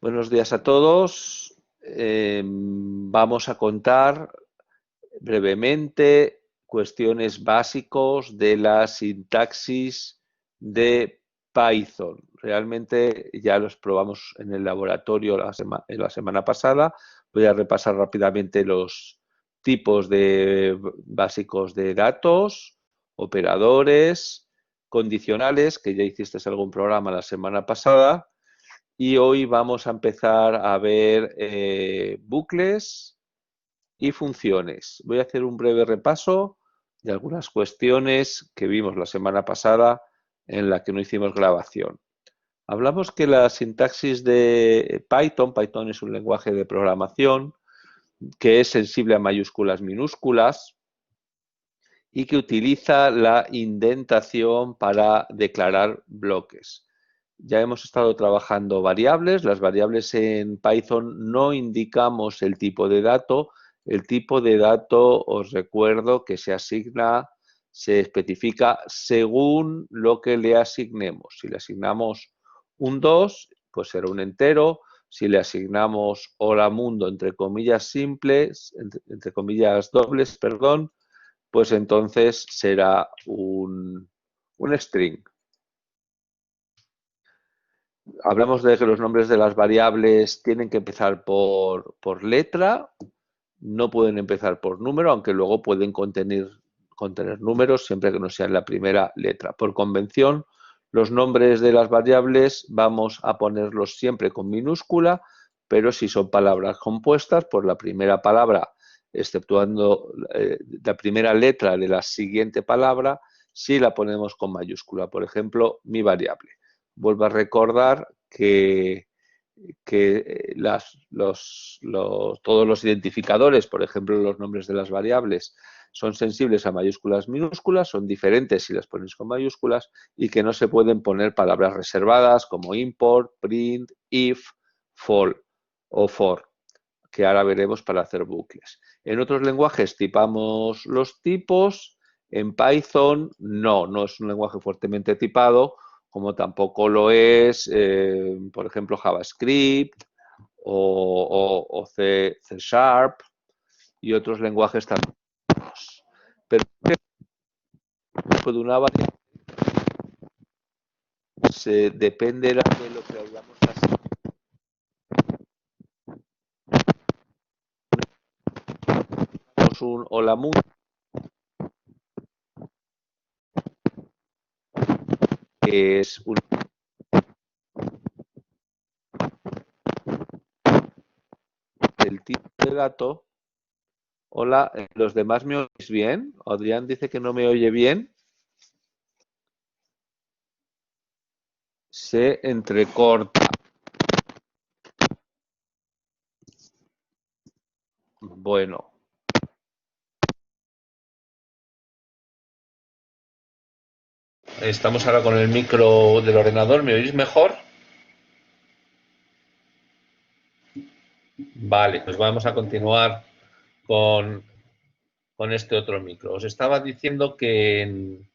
Buenos días a todos. Vamos a contar brevemente cuestiones básicos de la sintaxis de Python. Realmente ya los probamos en el laboratorio la semana pasada. Voy a repasar rápidamente los tipos básicos de datos, operadores, condicionales, que ya hiciste algún programa la semana pasada. Y hoy vamos a empezar a ver bucles y funciones. Voy a hacer un breve repaso de algunas cuestiones que vimos la semana pasada en la que no hicimos grabación. Hablamos que la sintaxis de Python es un lenguaje de programación que es sensible a mayúsculas, minúsculas y que utiliza la indentación para declarar bloques. Ya hemos estado trabajando variables. Las variables en Python no indicamos el tipo de dato. El tipo de dato, os recuerdo que se asigna, se especifica según lo que le asignemos. Si le asignamos un 2, pues será un entero. Si le asignamos hola mundo entre comillas simples, entre comillas dobles, perdón, pues entonces será un string. Hablamos de que los nombres de las variables tienen que empezar por letra, no pueden empezar por número, aunque luego pueden contener números siempre que no sean la primera letra. Por convención, los nombres de las variables vamos a ponerlos siempre con minúscula, pero si son palabras compuestas, por la primera palabra, exceptuando la primera letra de la siguiente palabra, sí la ponemos con mayúscula. Por ejemplo, mi variable. Vuelvo a recordar que todos los identificadores, por ejemplo, los nombres de las variables, son sensibles a mayúsculas, minúsculas, son diferentes si las pones con mayúsculas y que no se pueden poner palabras reservadas como import, print, if, for o for, que ahora veremos para hacer bucles. En otros lenguajes tipamos los tipos. En Python no es un lenguaje fuertemente tipado, como tampoco lo es, por ejemplo, JavaScript o C Sharp y otros lenguajes también. Pero de una variable dependerá de lo que hayamos asignado. Un hola mundo que es un del tipo de dato. Hola, ¿los demás me oís bien? Adrián dice que no me oye bien. Se entrecorta. Bueno. Estamos ahora con el micro del ordenador. ¿Me oís mejor? Vale, pues vamos a continuar con este otro micro. Os estaba diciendo que en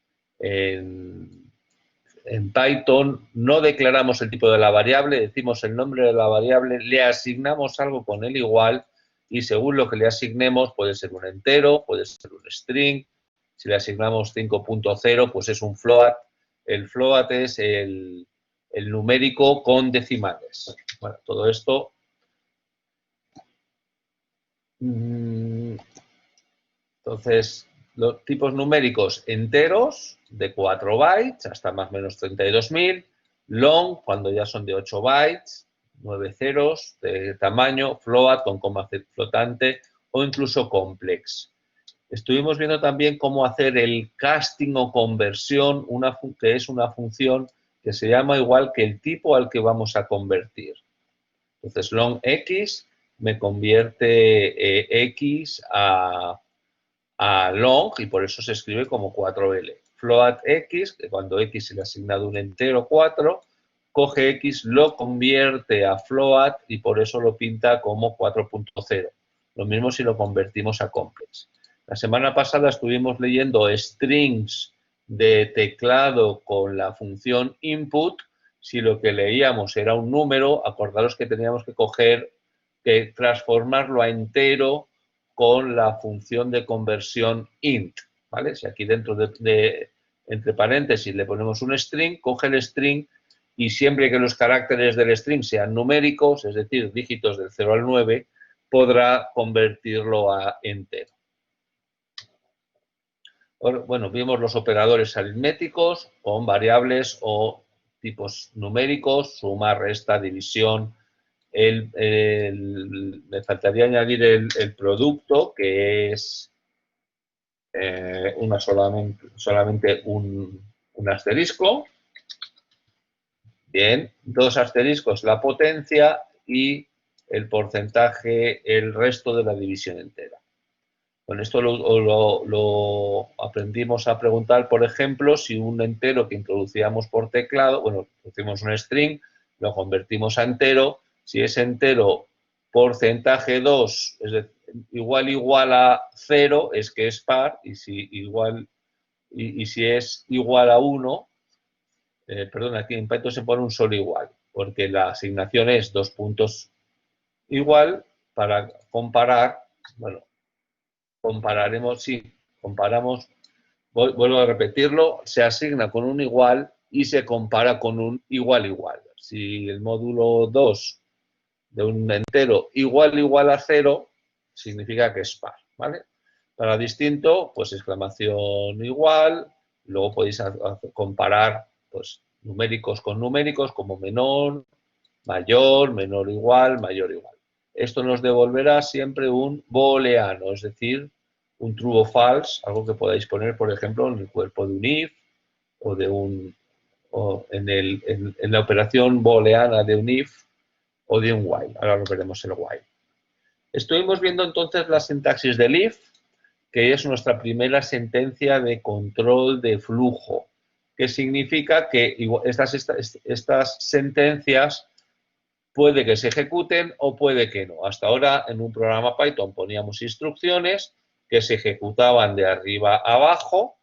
Python no declaramos el tipo de la variable, decimos el nombre de la variable, le asignamos algo con el igual y según lo que le asignemos puede ser un entero, puede ser un string. Si le asignamos 5.0, pues es un float. El float es el numérico con decimales. Bueno, todo esto entonces, los tipos numéricos enteros de 4 bytes hasta más o menos 32.000, long cuando ya son de 8 bytes, 9 ceros de tamaño, float con coma flotante o incluso complex. Estuvimos viendo también cómo hacer el casting o conversión, que es una función que se llama igual que el tipo al que vamos a convertir. Entonces, long x me convierte x a long y por eso se escribe como 4L. Float x, que cuando x se le ha asignado un entero 4, coge x, lo convierte a float y por eso lo pinta como 4.0. Lo mismo si lo convertimos a complex. La semana pasada estuvimos leyendo strings de teclado con la función input. Si lo que leíamos era un número, acordaros que teníamos que transformarlo a entero con la función de conversión int, ¿vale? Si aquí dentro entre paréntesis le ponemos un string, coge el string y siempre que los caracteres del string sean numéricos, es decir, dígitos del 0 al 9, podrá convertirlo a entero. Bueno, vimos los operadores aritméticos con variables o tipos numéricos, suma, resta, división. Me faltaría añadir el producto, que es solamente un asterisco. Bien, 2 asteriscos la potencia y el porcentaje, el resto de la división entera. Con esto lo aprendimos a preguntar, por ejemplo, si un entero que introducíamos por teclado, bueno, introducimos un string, lo convertimos a entero, si es entero porcentaje 2 es decir, igual a 0, es que es par, y si es igual a 1, perdón, aquí en Python se pone un solo igual, porque la asignación es 2 puntos igual para comparar, bueno, comparamos, vuelvo a repetirlo, se asigna con un igual y se compara con un igual. Si el módulo 2 de un entero igual a 0, significa que es par, ¿vale? Para distinto, pues exclamación igual, luego podéis comparar pues, numéricos con numéricos como menor, mayor, menor igual, mayor igual. Esto nos devolverá siempre un booleano, es decir, un true o false, algo que podáis poner, por ejemplo, en el cuerpo de un if o en la operación booleana de un if o de un while. Ahora lo veremos el while. Estuvimos viendo entonces la sintaxis del if, que es nuestra primera sentencia de control de flujo, que significa que estas sentencias puede que se ejecuten o puede que no. Hasta ahora en un programa Python poníamos instrucciones que se ejecutaban de arriba a abajo,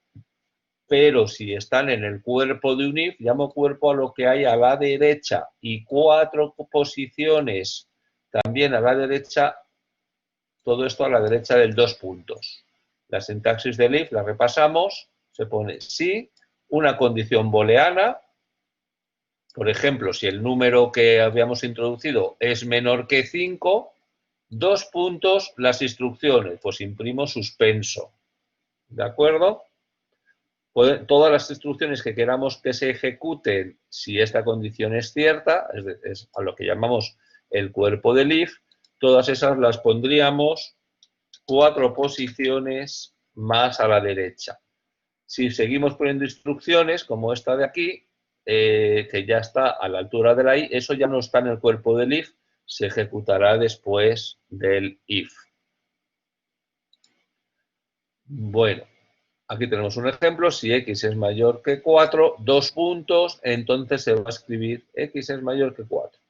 pero si están en el cuerpo de un if, llamo cuerpo a lo que hay a la derecha y 4 posiciones también a la derecha, todo esto a la derecha del 2 puntos. La sintaxis del if la repasamos, se pone si, una condición booleana. Por ejemplo, si el número que habíamos introducido es menor que 5, 2 puntos las instrucciones, pues imprimo suspenso. ¿De acuerdo? Todas las instrucciones que queramos que se ejecuten, si esta condición es cierta, es a lo que llamamos el cuerpo del if, todas esas las pondríamos 4 posiciones más a la derecha. Si seguimos poniendo instrucciones, como esta de aquí, que ya está a la altura de la i, eso ya no está en el cuerpo del if, se ejecutará después del if. Bueno, aquí tenemos un ejemplo, si x es mayor que 4, 2 puntos, entonces se va a escribir x es mayor que 4.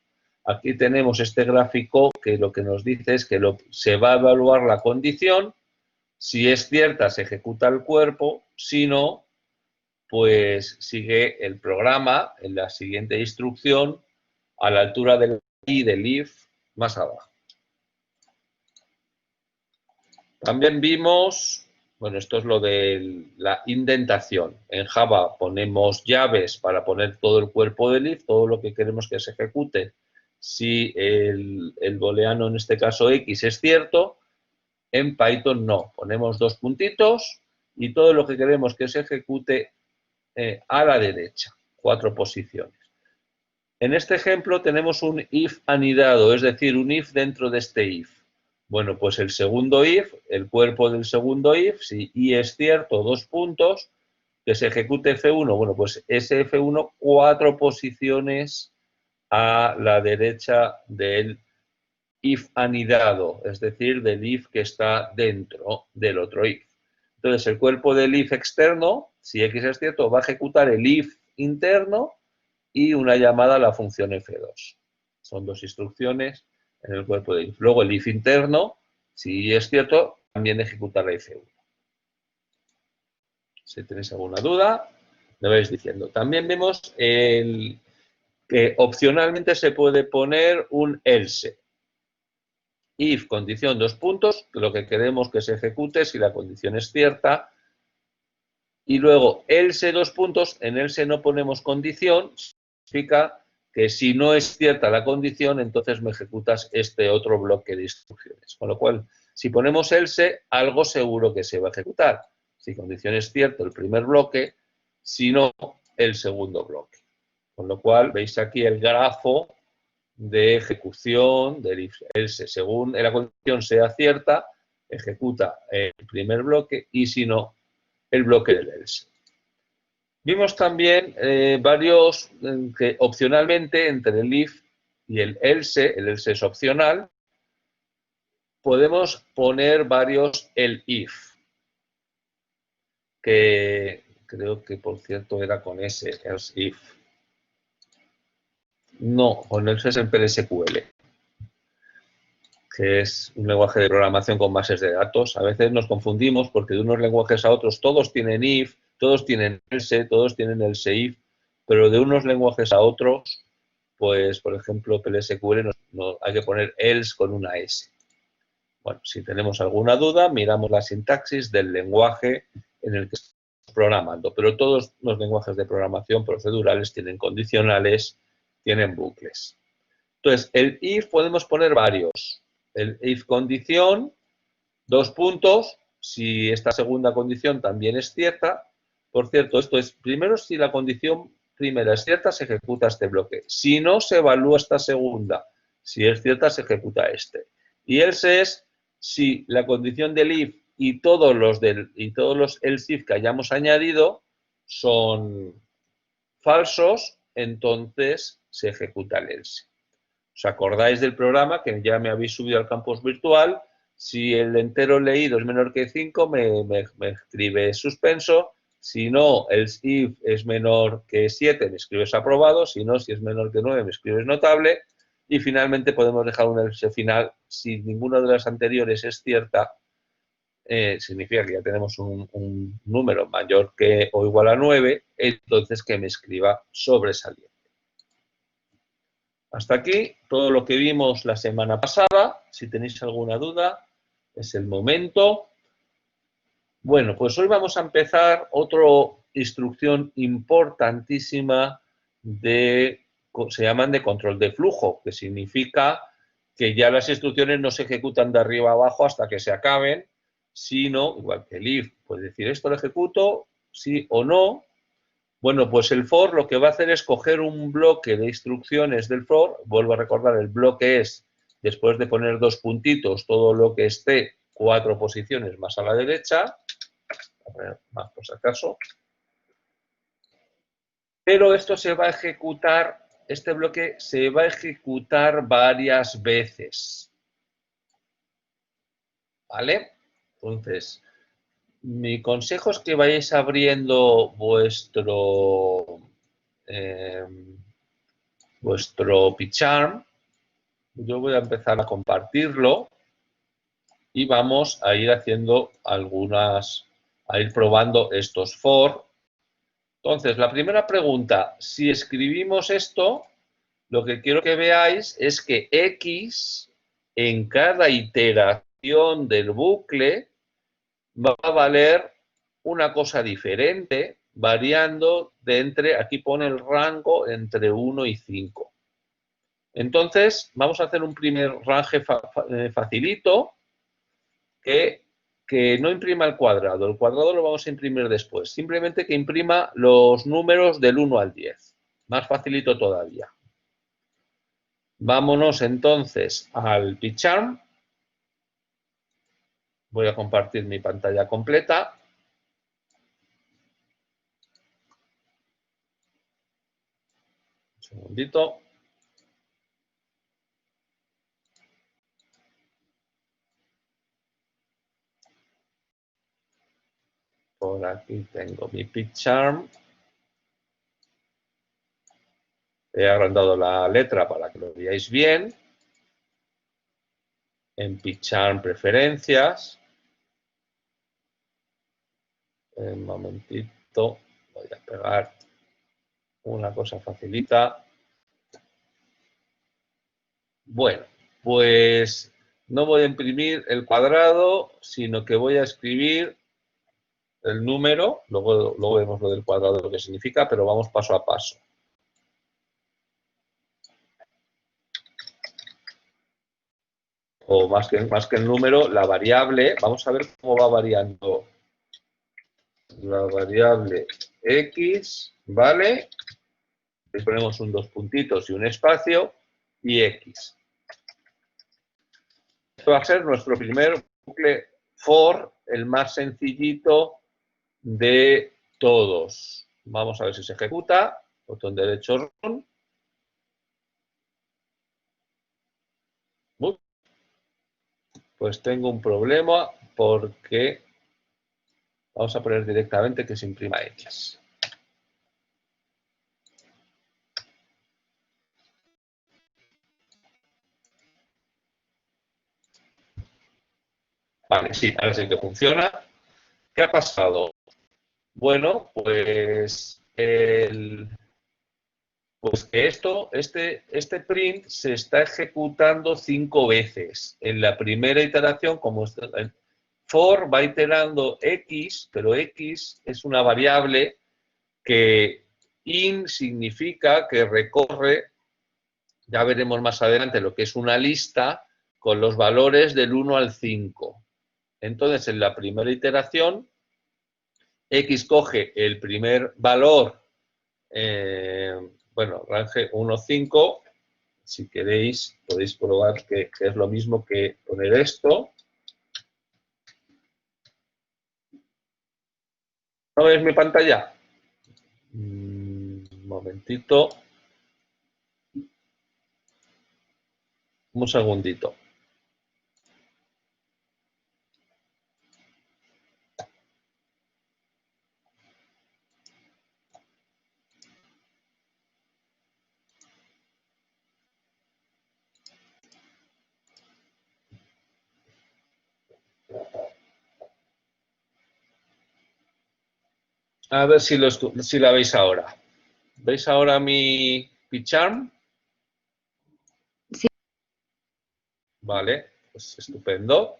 Aquí tenemos este gráfico que lo que nos dice es que se va a evaluar la condición, si es cierta se ejecuta el cuerpo, si no, pues sigue el programa en la siguiente instrucción a la altura del i del if más abajo. También vimos, bueno, esto es lo de la indentación. En Java ponemos llaves para poner todo el cuerpo del if, todo lo que queremos que se ejecute. Si el booleano, en este caso x, es cierto, en Python no. Ponemos 2 puntitos y todo lo que queremos que se ejecute a la derecha, 4 posiciones. En este ejemplo tenemos un if anidado, es decir, un if dentro de este if. Bueno, pues el segundo if, el cuerpo del segundo if, si i es cierto, 2 puntos, que se ejecute F1, bueno, pues ese F1, 4 posiciones a la derecha del if anidado, es decir, del if que está dentro del otro if. Entonces, el cuerpo del if externo, si x es cierto, va a ejecutar el if interno y una llamada a la función f2. Son 2 instrucciones en el cuerpo del if. Luego, el if interno, si es cierto, también ejecutará f1. Si tenéis alguna duda, me vais diciendo. También vemos que que opcionalmente se puede poner un else. If, condición, dos puntos, lo que queremos que se ejecute si la condición es cierta. Y luego, else, dos puntos, en else no ponemos condición, significa que si no es cierta la condición, entonces me ejecutas este otro bloque de instrucciones. Con lo cual, si ponemos else, algo seguro que se va a ejecutar. Si condición es cierta, el primer bloque, si no, el segundo bloque. Con lo cual, veis aquí el grafo de ejecución del if else. Según la condición sea cierta, ejecuta el primer bloque y si no, el bloque del else. Vimos también varios que opcionalmente entre el if y el else es opcional, podemos poner varios el if, que creo que por cierto era con ese, else if. No, con else es en PLSQL, que es un lenguaje de programación con bases de datos. A veces nos confundimos porque de unos lenguajes a otros todos tienen if, todos tienen else, todos tienen else if, pero de unos lenguajes a otros, pues por ejemplo PLSQL hay que poner else con una S. Bueno, si tenemos alguna duda, miramos la sintaxis del lenguaje en el que estamos programando, pero todos los lenguajes de programación procedurales tienen condicionales, tienen bucles. Entonces, el if podemos poner varios. El if condición, dos puntos, si esta segunda condición también es cierta. Por cierto, esto es, primero, si la condición primera es cierta, se ejecuta este bloque. Si no, se evalúa esta segunda. Si es cierta, se ejecuta este. Y else es si la condición del if y todos los else if que hayamos añadido son falsos, entonces se ejecuta el else. ¿Os acordáis del programa que ya me habéis subido al campus virtual? Si el entero leído es menor que 5, me escribe suspenso. Si no, el if es menor que 7, me escribes aprobado. Si no, si es menor que 9, me escribes notable. Y finalmente podemos dejar un else final. Si ninguna de las anteriores es cierta, significa que ya tenemos un número mayor que o igual a 9, entonces que me escriba sobresaliente. Hasta aquí todo lo que vimos la semana pasada. Si tenéis alguna duda, es el momento. Bueno, pues hoy vamos a empezar otra instrucción importantísima se llaman de control de flujo, que significa que ya las instrucciones no se ejecutan de arriba a abajo hasta que se acaben, sino, igual que el if, puede decir esto lo ejecuto, sí o no. Bueno, pues el for lo que va a hacer es coger un bloque de instrucciones del for. Vuelvo a recordar, el bloque es, después de poner dos puntitos, todo lo que esté 4 posiciones más a la derecha. Voy a poner más por si acaso. Pero esto se va a ejecutar, este bloque se va a ejecutar varias veces. ¿Vale? Entonces, mi consejo es que vayáis abriendo vuestro PyCharm. Yo voy a empezar a compartirlo y vamos a ir haciendo a ir probando estos for. Entonces, la primera pregunta, si escribimos esto, lo que quiero que veáis es que X en cada iteración del bucle va a valer una cosa diferente, variando aquí pone el rango entre 1 y 5. Entonces, vamos a hacer un primer range facilito que no imprima el cuadrado. El cuadrado lo vamos a imprimir después. Simplemente que imprima los números del 1 al 10. Más facilito todavía. Vámonos entonces al PyCharm. Voy a compartir mi pantalla completa. Un segundito. Por aquí tengo mi PyCharm. He agrandado la letra para que lo veáis bien. En PyCharm preferencias. Un momentito. Voy a pegar una cosa facilita. Bueno, pues no voy a imprimir el cuadrado, sino que voy a escribir el número. Luego vemos lo del cuadrado, lo que significa, pero vamos paso a paso. O más que el número, la variable. Vamos a ver cómo va variando la variable x, ¿vale? Le ponemos dos puntitos y un espacio, y x. Esto va a ser nuestro primer bucle for, el más sencillito de todos. Vamos a ver si se ejecuta. Botón derecho run. Pues tengo un problema porque vamos a poner directamente que se imprima X. Vale, sí, ahora sí que funciona. ¿Qué ha pasado? Bueno, pues que este print se está ejecutando 5 veces. En la primera iteración, como for va iterando x, pero x es una variable que in significa que recorre, ya veremos más adelante lo que es una lista con los valores del 1 al 5. Entonces, en la primera iteración, x coge el primer valor, bueno, range 1, 5. Si queréis, podéis probar que es lo mismo que poner esto. ¿No ves mi pantalla? Un momentito. Un segundito. A ver si la veis ahora. ¿Veis ahora mi PyCharm? Sí. Vale, pues estupendo.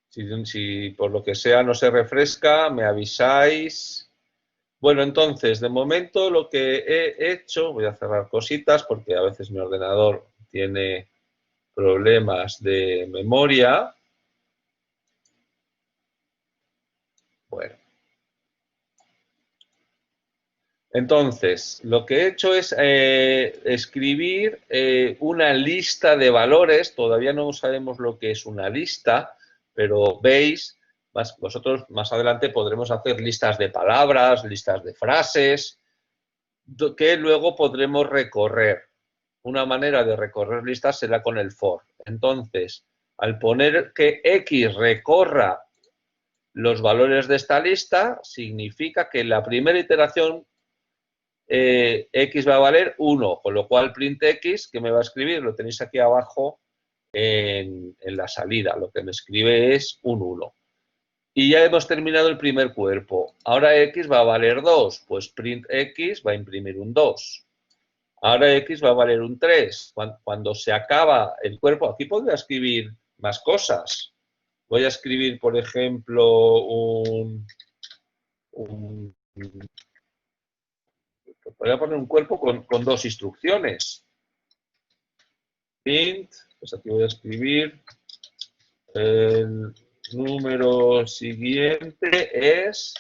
Si por lo que sea no se refresca, me avisáis. Bueno, entonces, de momento lo que he hecho, voy a cerrar cositas porque a veces mi ordenador tiene problemas de memoria. Bueno. Entonces, lo que he hecho es escribir una lista de valores. Todavía no sabemos lo que es una lista, pero veis, vosotros más adelante podremos hacer listas de palabras, listas de frases, que luego podremos recorrer. Una manera de recorrer listas será con el for. Entonces, al poner que X recorra los valores de esta lista, significa que en la primera iteración X va a valer 1, con lo cual print X, que me va a escribir, lo tenéis aquí abajo en la salida. Lo que me escribe es un 1. Y ya hemos terminado el primer cuerpo. Ahora X va a valer 2, pues print X va a imprimir un 2. Ahora X va a valer un 3. Cuando se acaba el cuerpo, aquí podría escribir más cosas. Voy a escribir, por ejemplo, voy a poner un cuerpo con dos instrucciones. Print, pues aquí voy a escribir el número siguiente es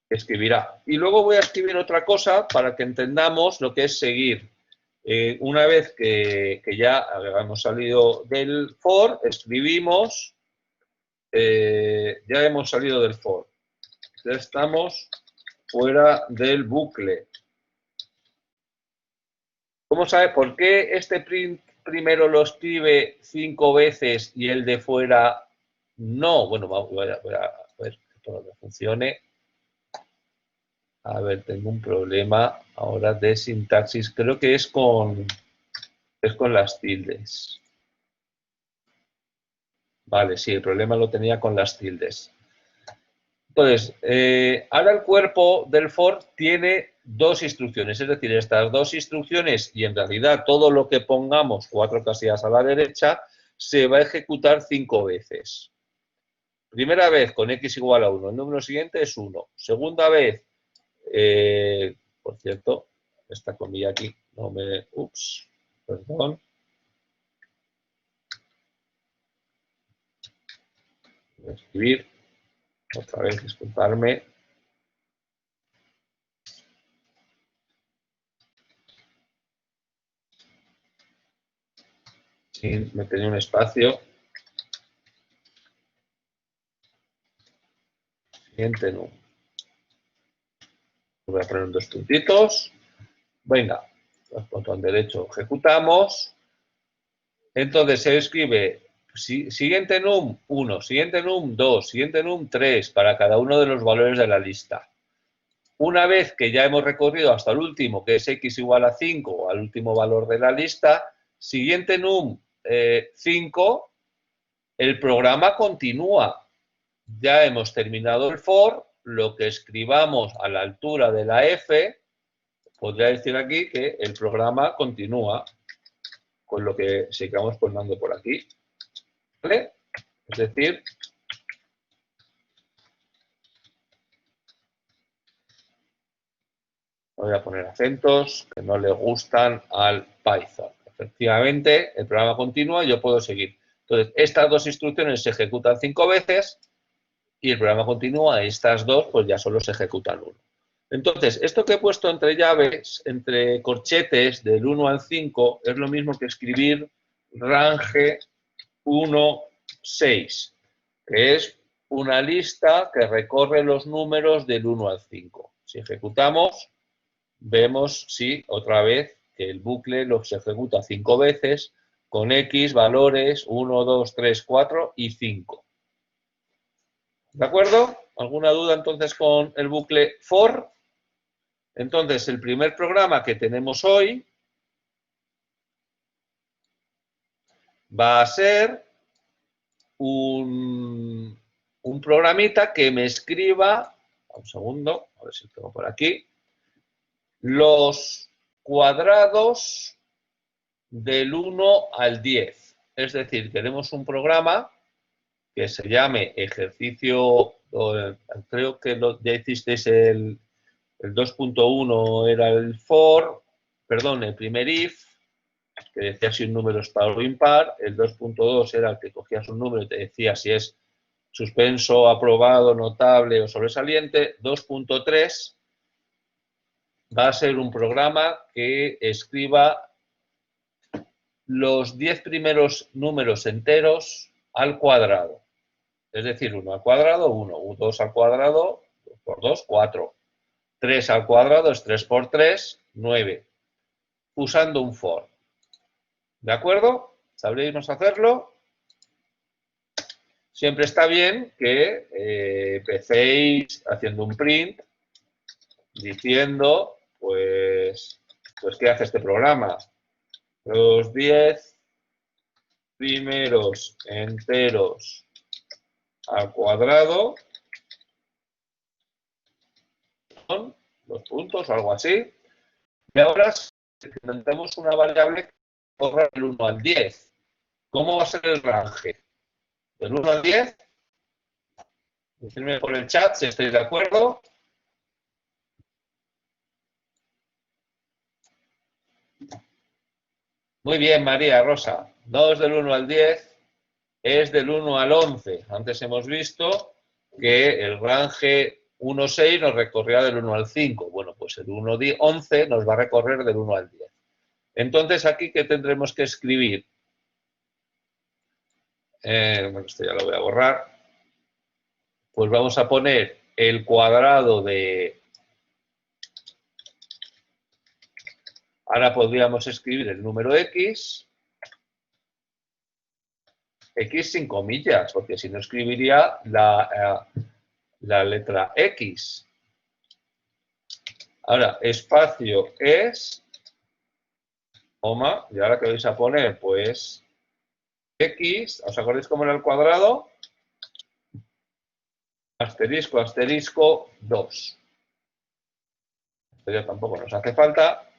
escribirá. Y luego voy a escribir otra cosa para que entendamos lo que es seguir. Una vez que ya hemos salido del for, escribimos, ya hemos salido del for. Ya estamos fuera del bucle. ¿Cómo sabe por qué este print primero lo escribe 5 veces y el de fuera no? Bueno, voy a ver que todo funcione. A ver, tengo un problema ahora de sintaxis. Creo que es con las tildes. Vale, sí, el problema lo tenía con las tildes. Entonces, ahora el cuerpo del for tiene dos instrucciones, es decir, estas dos instrucciones y en realidad todo lo que pongamos 4 casillas a la derecha se va a ejecutar 5 veces. Primera vez con x igual a 1, el número siguiente es 1. Segunda vez, por cierto, esta comilla aquí no me... Ups, perdón. Voy a escribir otra vez, disculparme. Sin meter un espacio. Siguiente no. Voy a poner 2 puntitos. Venga, botón derecho, ejecutamos. Entonces se escribe siguiente num 1, siguiente num 2, siguiente num 3 para cada uno de los valores de la lista. Una vez que ya hemos recorrido hasta el último, que es x igual a 5, al último valor de la lista, siguiente num 5, el programa continúa. Ya hemos terminado el for, lo que escribamos a la altura de la f, podría decir aquí que el programa continúa con lo que sigamos poniendo por aquí. ¿Vale? Es decir, voy a poner acentos que no le gustan al Python. Efectivamente, el programa continúa y yo puedo seguir. Entonces, estas dos instrucciones se ejecutan 5 veces y el programa continúa. Estas dos, pues ya solo se ejecutan 1. Entonces, esto que he puesto entre llaves, entre corchetes del 1 al 5, es lo mismo que escribir range 1, 6, que es una lista que recorre los números del 1 al 5. Si ejecutamos, vemos, sí, otra vez, que el bucle lo se ejecuta 5 veces con X valores 1, 2, 3, 4 y 5. ¿De acuerdo? ¿Alguna duda entonces con el bucle for? Entonces, el primer programa que tenemos hoy va a ser un programita que me escriba, un segundo, a ver si lo tengo por aquí, los cuadrados del 1 al 10. Es decir, queremos un programa que se llame ejercicio, creo que ya hicisteis el 2.1 era el for, perdón, el primer if, que decía si un número es par o impar, el 2.2 era el que cogías un número y te decía si es suspenso, aprobado, notable o sobresaliente. 2.3 va a ser un programa que escriba los 10 primeros números enteros al cuadrado. Es decir, 1 al cuadrado, 1, 2 al cuadrado, 2 por 2, 4. 3 al cuadrado es 3 por 3, 9. Usando un for. ¿De acuerdo? ¿Sabréis hacerlo? Siempre está bien que empecéis haciendo un print diciendo, pues ¿qué hace este programa? Los 10 primeros enteros al cuadrado son los puntos o algo así. Y ahora implementamos una variable que corra del 1 al 10. ¿Cómo va a ser el range? Del 1 al 10. Decidme por el chat si estáis de acuerdo. Muy bien, María Rosa. No es del 1 al 10, es del 1 al 11. Antes hemos visto que el range 1.6 nos recorría del 1 al 5. Bueno, pues el 1.11 nos va a recorrer del 1 al 10. Entonces, ¿aquí qué tendremos que escribir? Bueno, esto ya lo voy a borrar. Pues vamos a poner el cuadrado de... Ahora podríamos escribir el número X. X sin comillas, porque si no escribiría la letra X. Ahora, espacio es, coma, y ahora que vais a poner, pues, X, ¿os acordáis cómo era el cuadrado? Asterisco, asterisco, 2. pero tampoco nos hace falta.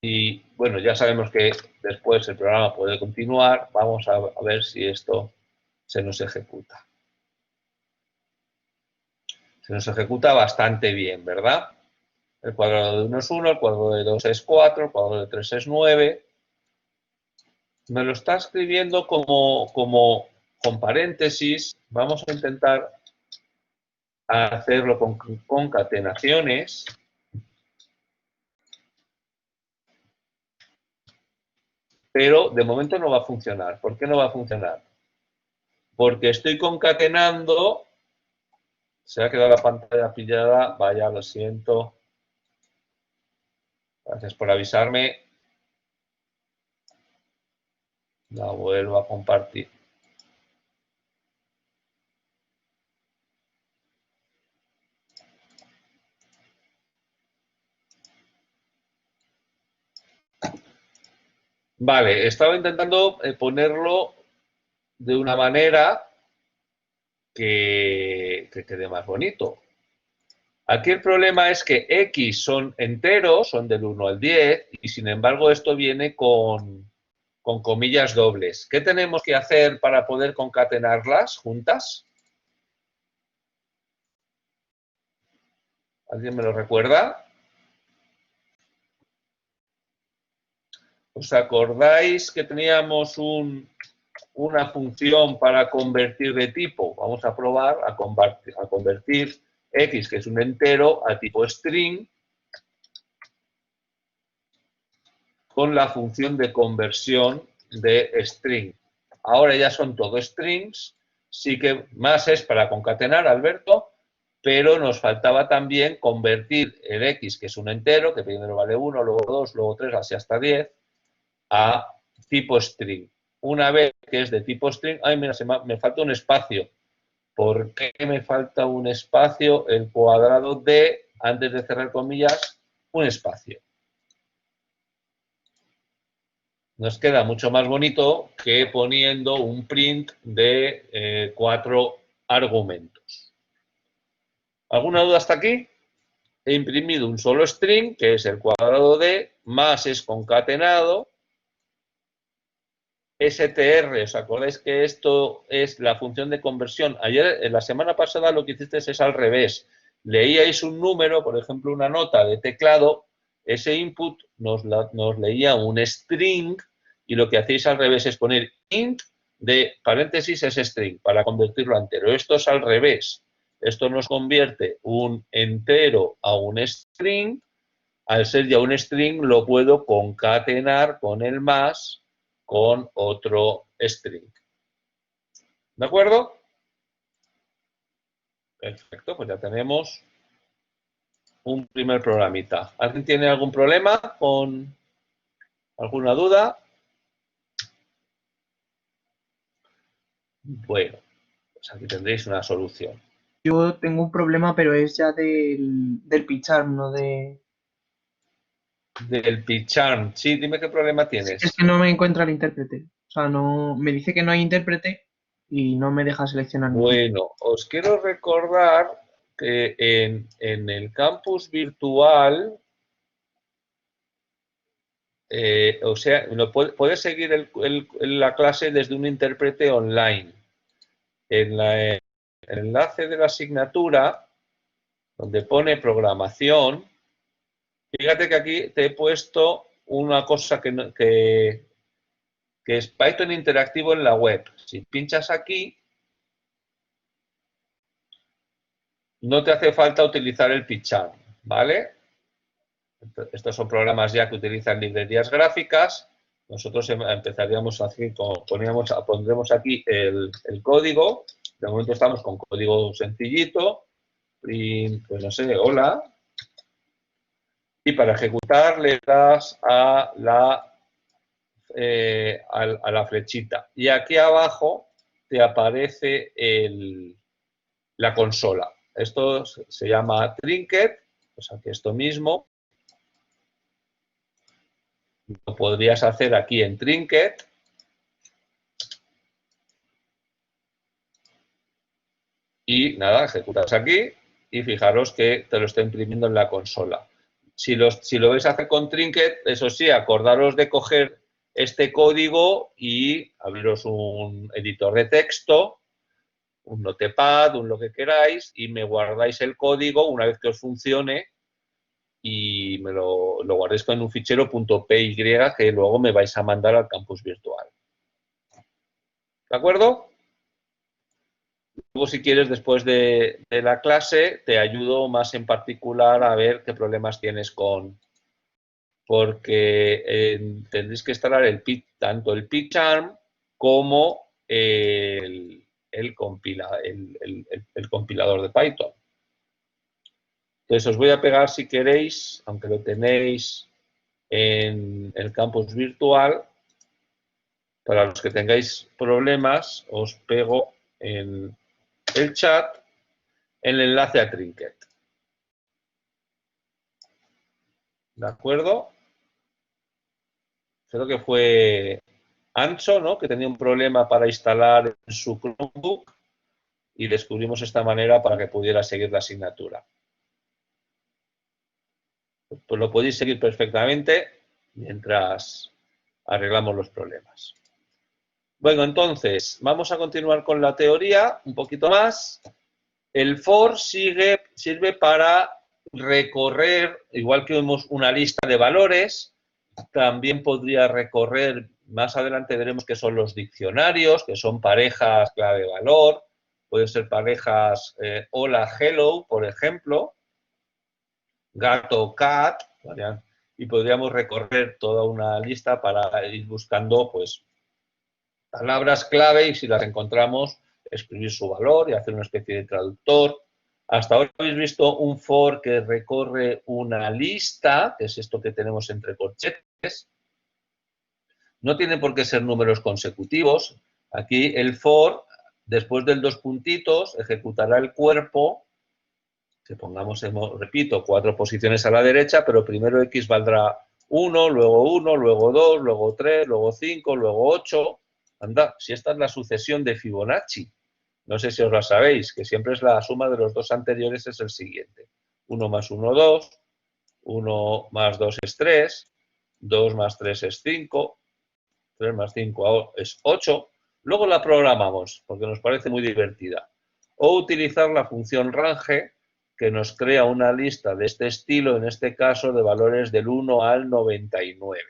Y bueno, ya sabemos que después el programa puede continuar. Vamos a ver si esto se nos ejecuta. Se nos ejecuta bastante bien, ¿verdad? El cuadrado de 1 es 1, el cuadrado de 2 es 4, el cuadrado de 3 es 9. Me lo está escribiendo con paréntesis. Vamos a intentar hacerlo con concatenaciones. Pero de momento no va a funcionar. ¿Por qué no va a funcionar? Porque estoy concatenando. Se ha quedado la pantalla pillada. Vaya, lo siento. Gracias por avisarme. La vuelvo a compartir. Vale, estaba intentando ponerlo de una manera que quede más bonito. Aquí el problema es que X son enteros, son del 1 al 10, y sin embargo esto viene con comillas dobles. ¿Qué tenemos que hacer para poder concatenarlas juntas? ¿Alguien me lo recuerda? ¿Os acordáis que teníamos una función para convertir de tipo? Vamos a probar a convertir X, que es un entero, a tipo string, con la función de conversión de string. Ahora ya son todo strings, sí que más es para concatenar, Alberto, pero nos faltaba también convertir el X, que es un entero, que primero vale 1, luego 2, luego 3, así hasta 10, a tipo string. Una vez que es de tipo string, ay, mira, me falta un espacio. ¿Por qué me falta un espacio? El cuadrado de, antes de cerrar comillas, un espacio. Nos queda mucho más bonito que poniendo un print de 4 argumentos. ¿Alguna duda hasta aquí? He imprimido un solo string, que es el cuadrado de, más es concatenado, str, ¿os acordáis que esto es la función de conversión? Ayer, en la semana pasada, lo que hiciste es al revés. Leíais un número, por ejemplo, una nota de teclado, ese input nos leía un string y lo que hacéis al revés es poner int de paréntesis es string para convertirlo a entero. Esto es al revés. Esto nos convierte un entero a un string. Al ser ya un string, lo puedo concatenar con el más con otro string. ¿De acuerdo? Perfecto, pues ya tenemos un primer programita. ¿Alguien tiene algún problema con alguna duda? Bueno, pues aquí tendréis una solución. Yo tengo un problema, pero es ya del PyCharm, no de... Del PyCharm. Sí, dime qué problema tienes. Es que no me encuentra el intérprete. O sea, no me dice que no hay intérprete y no me deja seleccionar. Bueno, os quiero recordar que en el campus virtual, o sea, puedes seguir la clase desde un intérprete online. En el enlace de la asignatura, donde pone programación, fíjate que aquí te he puesto una cosa que es Python interactivo en la web. Si pinchas aquí, no te hace falta utilizar el PyCharm, ¿vale? Estos son programas ya que utilizan librerías gráficas. Nosotros empezaríamos así, pondremos aquí el código. De momento estamos con código sencillito. Y, pues no sé, hola. Y para ejecutar le das a la flechita. Y aquí abajo te aparece la consola. Esto se llama Trinket, pues aquí esto mismo. Lo podrías hacer aquí en Trinket. Y nada, ejecutas aquí y fijaros que te lo está imprimiendo en la consola. Si lo vais a hacer con Trinket, eso sí, acordaros de coger este código y abriros un editor de texto, un notepad, un lo que queráis, y me guardáis el código una vez que os funcione y me lo guardéis con un fichero .py que luego me vais a mandar al campus virtual. ¿De acuerdo? Luego, si quieres, después de la clase, te ayudo más en particular a ver qué problemas tienes porque tendréis que instalar tanto el PyCharm como el compilador de Python. Entonces, os voy a pegar, si queréis, aunque lo tenéis en el campus virtual, para los que tengáis problemas, os pego en el chat el enlace a Trinket. ¿De acuerdo? Creo que fue Ancho, ¿no?, que tenía un problema para instalar en su Chromebook y descubrimos esta manera para que pudiera seguir la asignatura. Pues lo podéis seguir perfectamente mientras arreglamos los problemas. Bueno, entonces, vamos a continuar con la teoría un poquito más. El for sirve para recorrer, igual que vemos una lista de valores, también podría recorrer, más adelante veremos que son los diccionarios, que son parejas clave-valor, pueden ser parejas hola, hello, por ejemplo, gato, cat, ¿vale? Y podríamos recorrer toda una lista para ir buscando, pues, palabras clave y si las encontramos, escribir su valor y hacer una especie de traductor. Hasta ahora habéis visto un for que recorre una lista, que es esto que tenemos entre corchetes. No tiene por qué ser números consecutivos. Aquí el for, después del dos puntitos, ejecutará el cuerpo, que pongamos, repito, 4 posiciones a la derecha, pero primero X valdrá 1, luego 2, luego 3, luego 5, luego 8. Anda, si esta es la sucesión de Fibonacci. No sé si os la sabéis, que siempre es la suma de los dos anteriores es el siguiente. 1 más 1, 2. 1 más 2 es 3. 2 más 3 es 5. 3 más 5 es 8. Luego la programamos, porque nos parece muy divertida. O utilizar la función range, que nos crea una lista de este estilo, en este caso de valores del 1 al 99.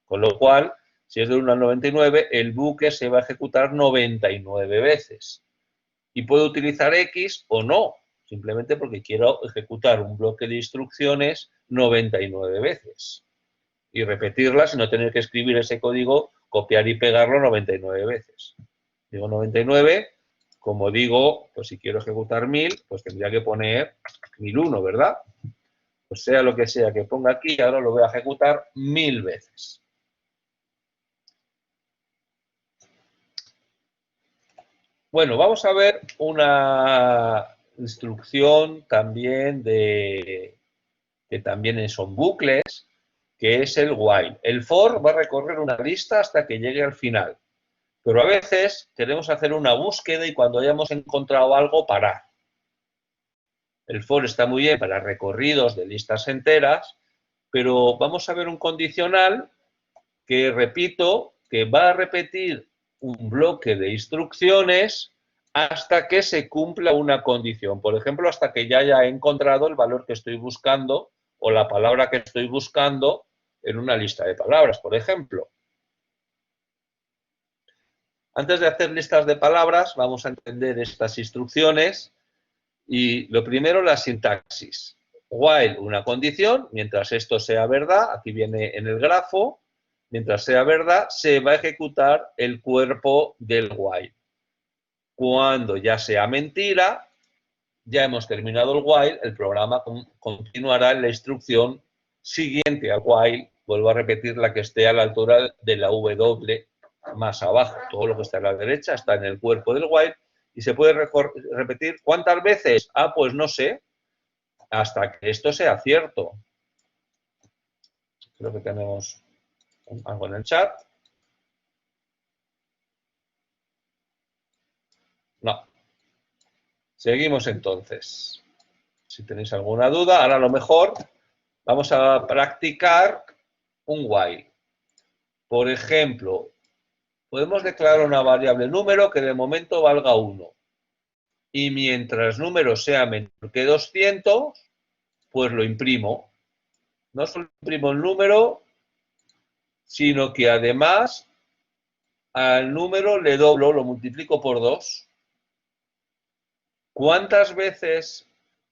Con lo cual, si es del 1 al 99, el bucle se va a ejecutar 99 veces. Y puedo utilizar X o no, simplemente porque quiero ejecutar un bloque de instrucciones 99 veces. Y repetirlas y no tener que escribir ese código, copiar y pegarlo 99 veces. Digo 99, como digo, pues si quiero ejecutar 1000, pues tendría que poner 1001, ¿verdad? Pues sea lo que sea que ponga aquí, ahora lo voy a ejecutar 1000 veces. Bueno, vamos a ver una instrucción también que también son bucles, que es el while. El for va a recorrer una lista hasta que llegue al final. Pero a veces queremos hacer una búsqueda y cuando hayamos encontrado algo, parar. El for está muy bien para recorridos de listas enteras, pero vamos a ver un condicional que, repito, que va a repetir un bloque de instrucciones hasta que se cumpla una condición. Por ejemplo, hasta que ya haya encontrado el valor que estoy buscando o la palabra que estoy buscando en una lista de palabras, por ejemplo. Antes de hacer listas de palabras, vamos a entender estas instrucciones y lo primero, la sintaxis. While, una condición, mientras esto sea verdad, aquí viene en el grafo, mientras sea verdad, se va a ejecutar el cuerpo del while. Cuando ya sea mentira, ya hemos terminado el while, el programa continuará en la instrucción siguiente al while, vuelvo a repetir, la que esté a la altura de la W más abajo. Todo lo que está a la derecha está en el cuerpo del while y se puede repetir ¿cuántas veces? Ah, pues no sé, hasta que esto sea cierto. Creo que tenemos algo en el chat. No. Seguimos entonces. si tenéis alguna duda. Ahora a lo mejor vamos a practicar un while. Por ejemplo, podemos declarar una variable número que de momento valga 1. Y mientras número sea menor que 200, pues lo imprimo. No solo imprimo el número, sino que además al número le doblo, lo multiplico por 2. ¿Cuántas veces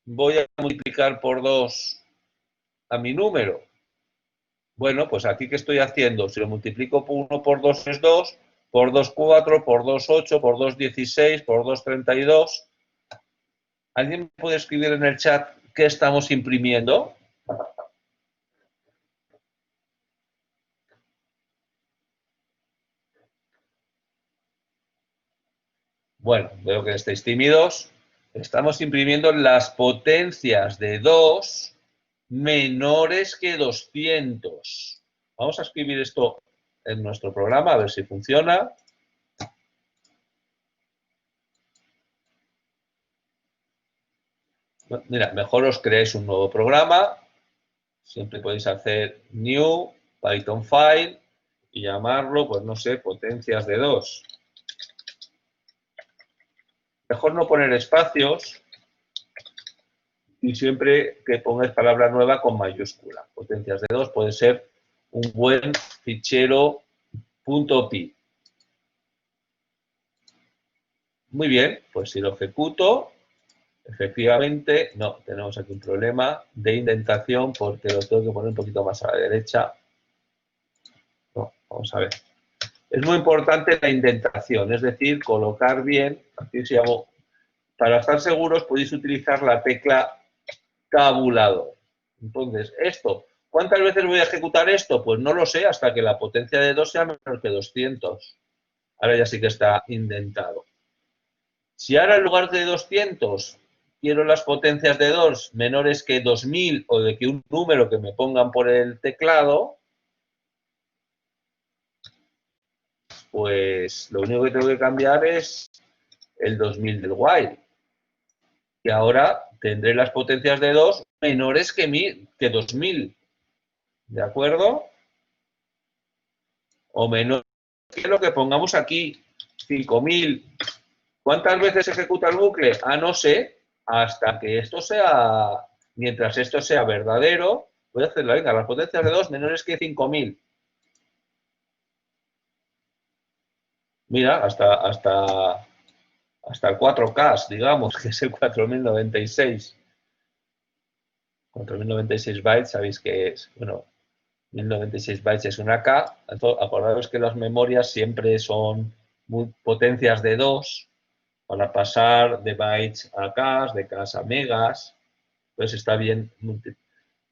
voy a multiplicar por 2 a mi número? Bueno, pues aquí, ¿qué estoy haciendo? Si lo multiplico por 1 por 2 es 2, por 2 4, por 2 8, por 2 16, por 2 32. ¿Alguien me puede escribir en el chat qué estamos imprimiendo? Bueno, veo que estáis tímidos. Estamos imprimiendo las potencias de 2 menores que 200. Vamos a escribir esto en nuestro programa, a ver si funciona. Mira, mejor os creáis un nuevo programa. Siempre podéis hacer new, Python file, y llamarlo, pues no sé, potencias de 2. Mejor no poner espacios y siempre que pongáis palabra nueva con mayúscula. Potencias de 2 puede ser un buen fichero .py. Muy bien, pues si lo ejecuto, efectivamente, no, tenemos aquí un problema de indentación porque lo tengo que poner un poquito más a la derecha. No, vamos a ver. Es muy importante la indentación, es decir, colocar bien, aquí si hago, para estar seguros podéis utilizar la tecla tabulador. Entonces, esto, ¿cuántas veces voy a ejecutar esto? Pues no lo sé hasta que la potencia de 2 sea menor que 200. Ahora ya sí que está indentado. Si ahora en lugar de 200 quiero las potencias de 2 menores que 2000 o de que un número que me pongan por el teclado, pues lo único que tengo que cambiar es el 2000 del while. Y ahora tendré las potencias de 2 menores que 2000. ¿De acuerdo? O menor que lo que pongamos aquí, 5000. ¿Cuántas veces ejecuta el bucle? No sé, hasta que esto sea, mientras esto sea verdadero, voy a hacerlo, venga, las potencias de 2 menores que 5000. Mira, hasta el 4K, digamos, que es el 4096. 4096 bytes, sabéis que es, bueno, 1096 bytes es una K. Acordaros que las memorias siempre son potencias de 2 para pasar de bytes a K, de K a megas. Entonces está bien.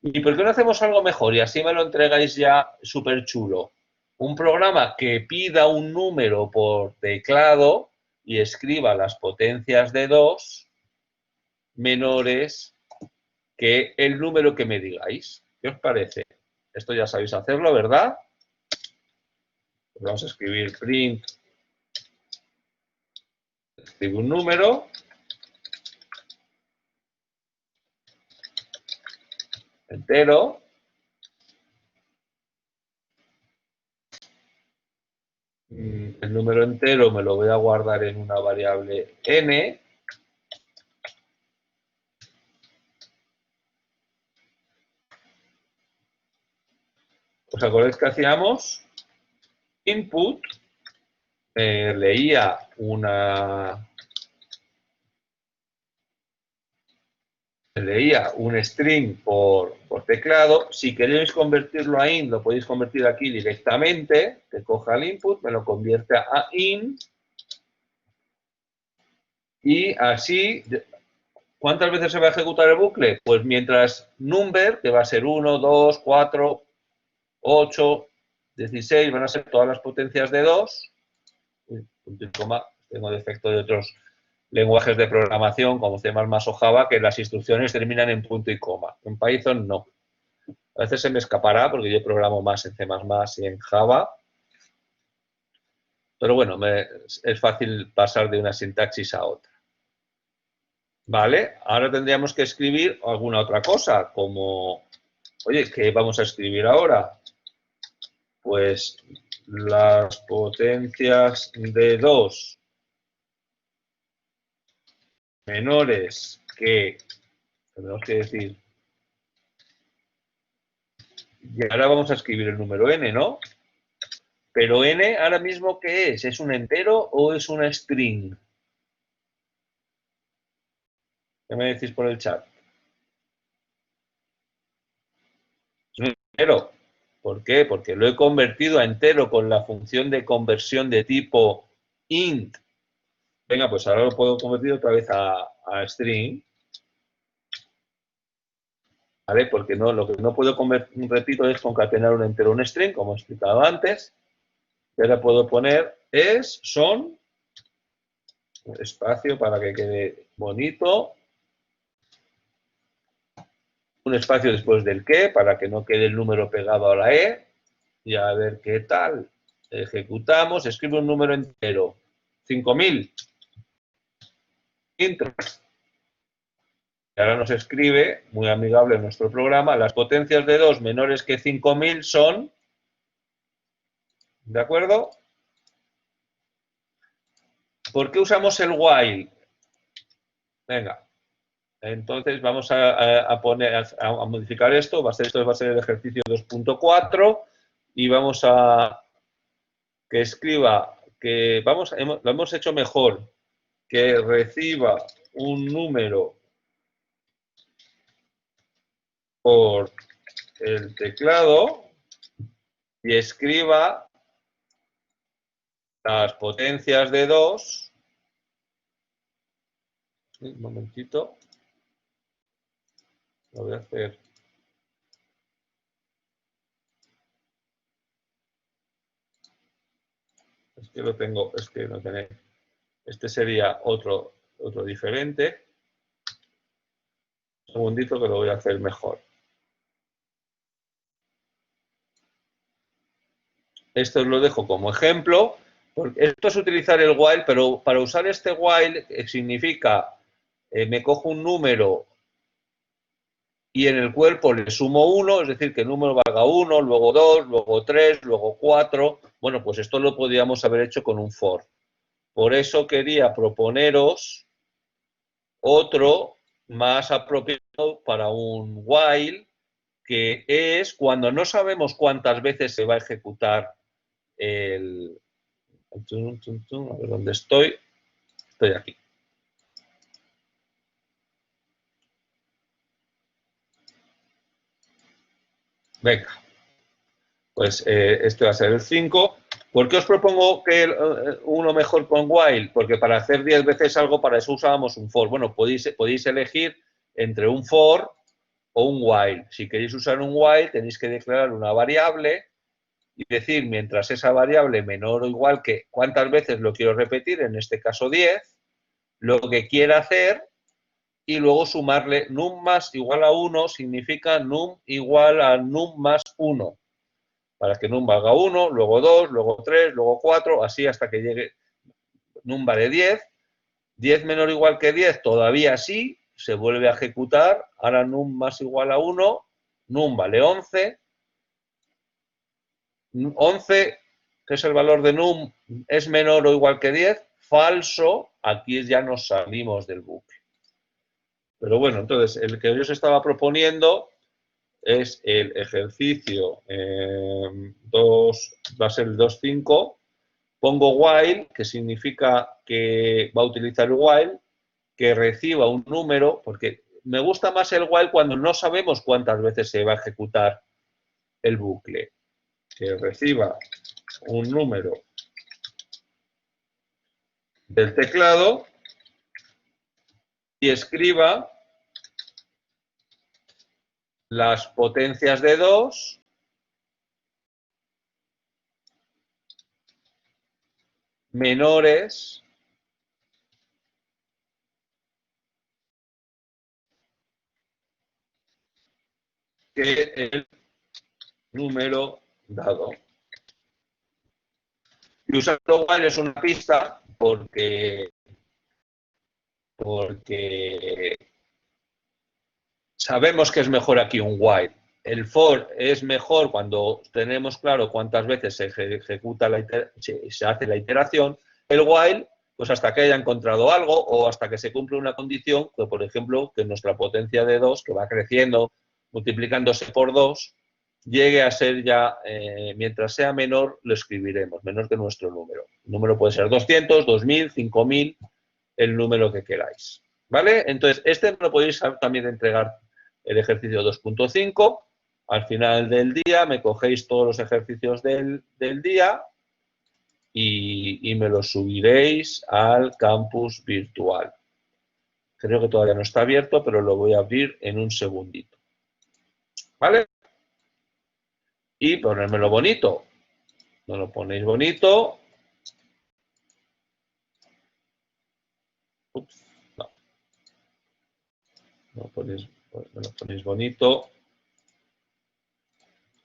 ¿Y por qué no hacemos algo mejor? Y así me lo entregáis ya súper chulo. Un programa que pida un número por teclado y escriba las potencias de 2 menores que el número que me digáis. ¿Qué os parece? Esto ya sabéis hacerlo, ¿verdad? Pues vamos a escribir print. Escribo un número. Entero. El número entero me lo voy a guardar en una variable n. ¿Os acordáis que hacíamos? Input, leía un string por teclado. Si queréis convertirlo a int, lo podéis convertir aquí directamente, que coja el input, me lo convierte a int. Y así, ¿cuántas veces se va a ejecutar el bucle? Pues mientras number, que va a ser 1, 2, 4, 8, 16, van a ser todas las potencias de 2. Punto y coma, tengo defecto de otros lenguajes de programación como C++ o Java, que las instrucciones terminan en punto y coma. En Python no. A veces se me escapará porque yo programo más en C++ y en Java. Pero bueno, es fácil pasar de una sintaxis a otra. Vale, ahora tendríamos que escribir alguna otra cosa, como, oye, ¿qué vamos a escribir ahora? Pues las potencias de 2 menores que, tenemos que decir, y ahora vamos a escribir el número n, ¿no? Pero n ahora mismo, ¿qué es? ¿Es un entero o es una string? ¿Qué me decís por el chat? Es un entero. ¿Por qué? Porque lo he convertido a entero con la función de conversión de tipo int. Venga, pues ahora lo puedo convertir otra vez a string. ¿Vale? Porque no, lo que no puedo convertir, repito, es concatenar un entero a un string, como he explicado antes. Y ahora puedo poner son, espacio para que quede bonito, un espacio después del que, para que no quede el número pegado a la E, y a ver qué tal. Ejecutamos, escribe un número entero, 5000. Intro. Y ahora nos escribe, muy amigable en nuestro programa, las potencias de 2 menores que 5000 son, ¿de acuerdo? ¿Por qué usamos el while? Venga, entonces vamos a modificar esto, esto va a ser el ejercicio 2.4 y vamos a que escriba, lo hemos hecho mejor, que reciba un número por el teclado y escriba las potencias de 2. Un momentito. Lo voy a hacer. Es que lo tengo, es que no tenéis. Este sería otro diferente. Un segundito que lo voy a hacer mejor. Esto os lo dejo como ejemplo. Porque esto es utilizar el while, pero para usar este while significa, me cojo un número y en el cuerpo le sumo 1, es decir, que el número valga 1, luego 2, luego 3, luego 4. Bueno, pues esto lo podríamos haber hecho con un for. Por eso quería proponeros otro más apropiado para un while, que es cuando no sabemos cuántas veces se va a ejecutar el... A ver dónde estoy. Estoy aquí. Venga. Pues este va a ser el 5. ¿Por qué os propongo que uno mejor con while? Porque para hacer 10 veces algo, para eso usábamos un for. Bueno, podéis elegir entre un for o un while. Si queréis usar un while, tenéis que declarar una variable y decir, mientras esa variable menor o igual que cuántas veces lo quiero repetir, en este caso 10, lo que quiera hacer, y luego sumarle num más igual a 1 significa num igual a num más 1. Para que num valga 1, luego 2, luego 3, luego 4, así hasta que llegue num vale 10. 10 menor o igual que 10, todavía sí, se vuelve a ejecutar. Ahora num más igual a 1, num vale 11. 11, que es el valor de num, es menor o igual que 10. Falso, aquí ya nos salimos del bucle. Pero bueno, entonces, el que yo os estaba proponiendo es el ejercicio 2, va a ser el 2.5. Pongo while, que significa que va a utilizar while, que reciba un número, porque me gusta más el while cuando no sabemos cuántas veces se va a ejecutar el bucle. Que reciba un número del teclado y escriba las potencias de 2 menores que el número dado. Y usando while es una pista porque porque sabemos que es mejor aquí un while. El for es mejor cuando tenemos claro cuántas veces se ejecuta se hace la iteración. El while, pues hasta que haya encontrado algo o hasta que se cumple una condición, que por ejemplo, que nuestra potencia de 2, que va creciendo, multiplicándose por 2, llegue a ser ya, mientras sea menor, lo escribiremos, menor que nuestro número. El número puede ser 200, 2000, 5000, el número que queráis. ¿Vale? Entonces, este me lo podéis también entregar el ejercicio 2.5. Al final del día me cogéis todos los ejercicios del día y me los subiréis al campus virtual. Creo que todavía no está abierto, pero lo voy a abrir en un segundito. ¿Vale? Y ponérmelo bonito. No lo ponéis bonito. Ups, no. Me lo ponéis bonito.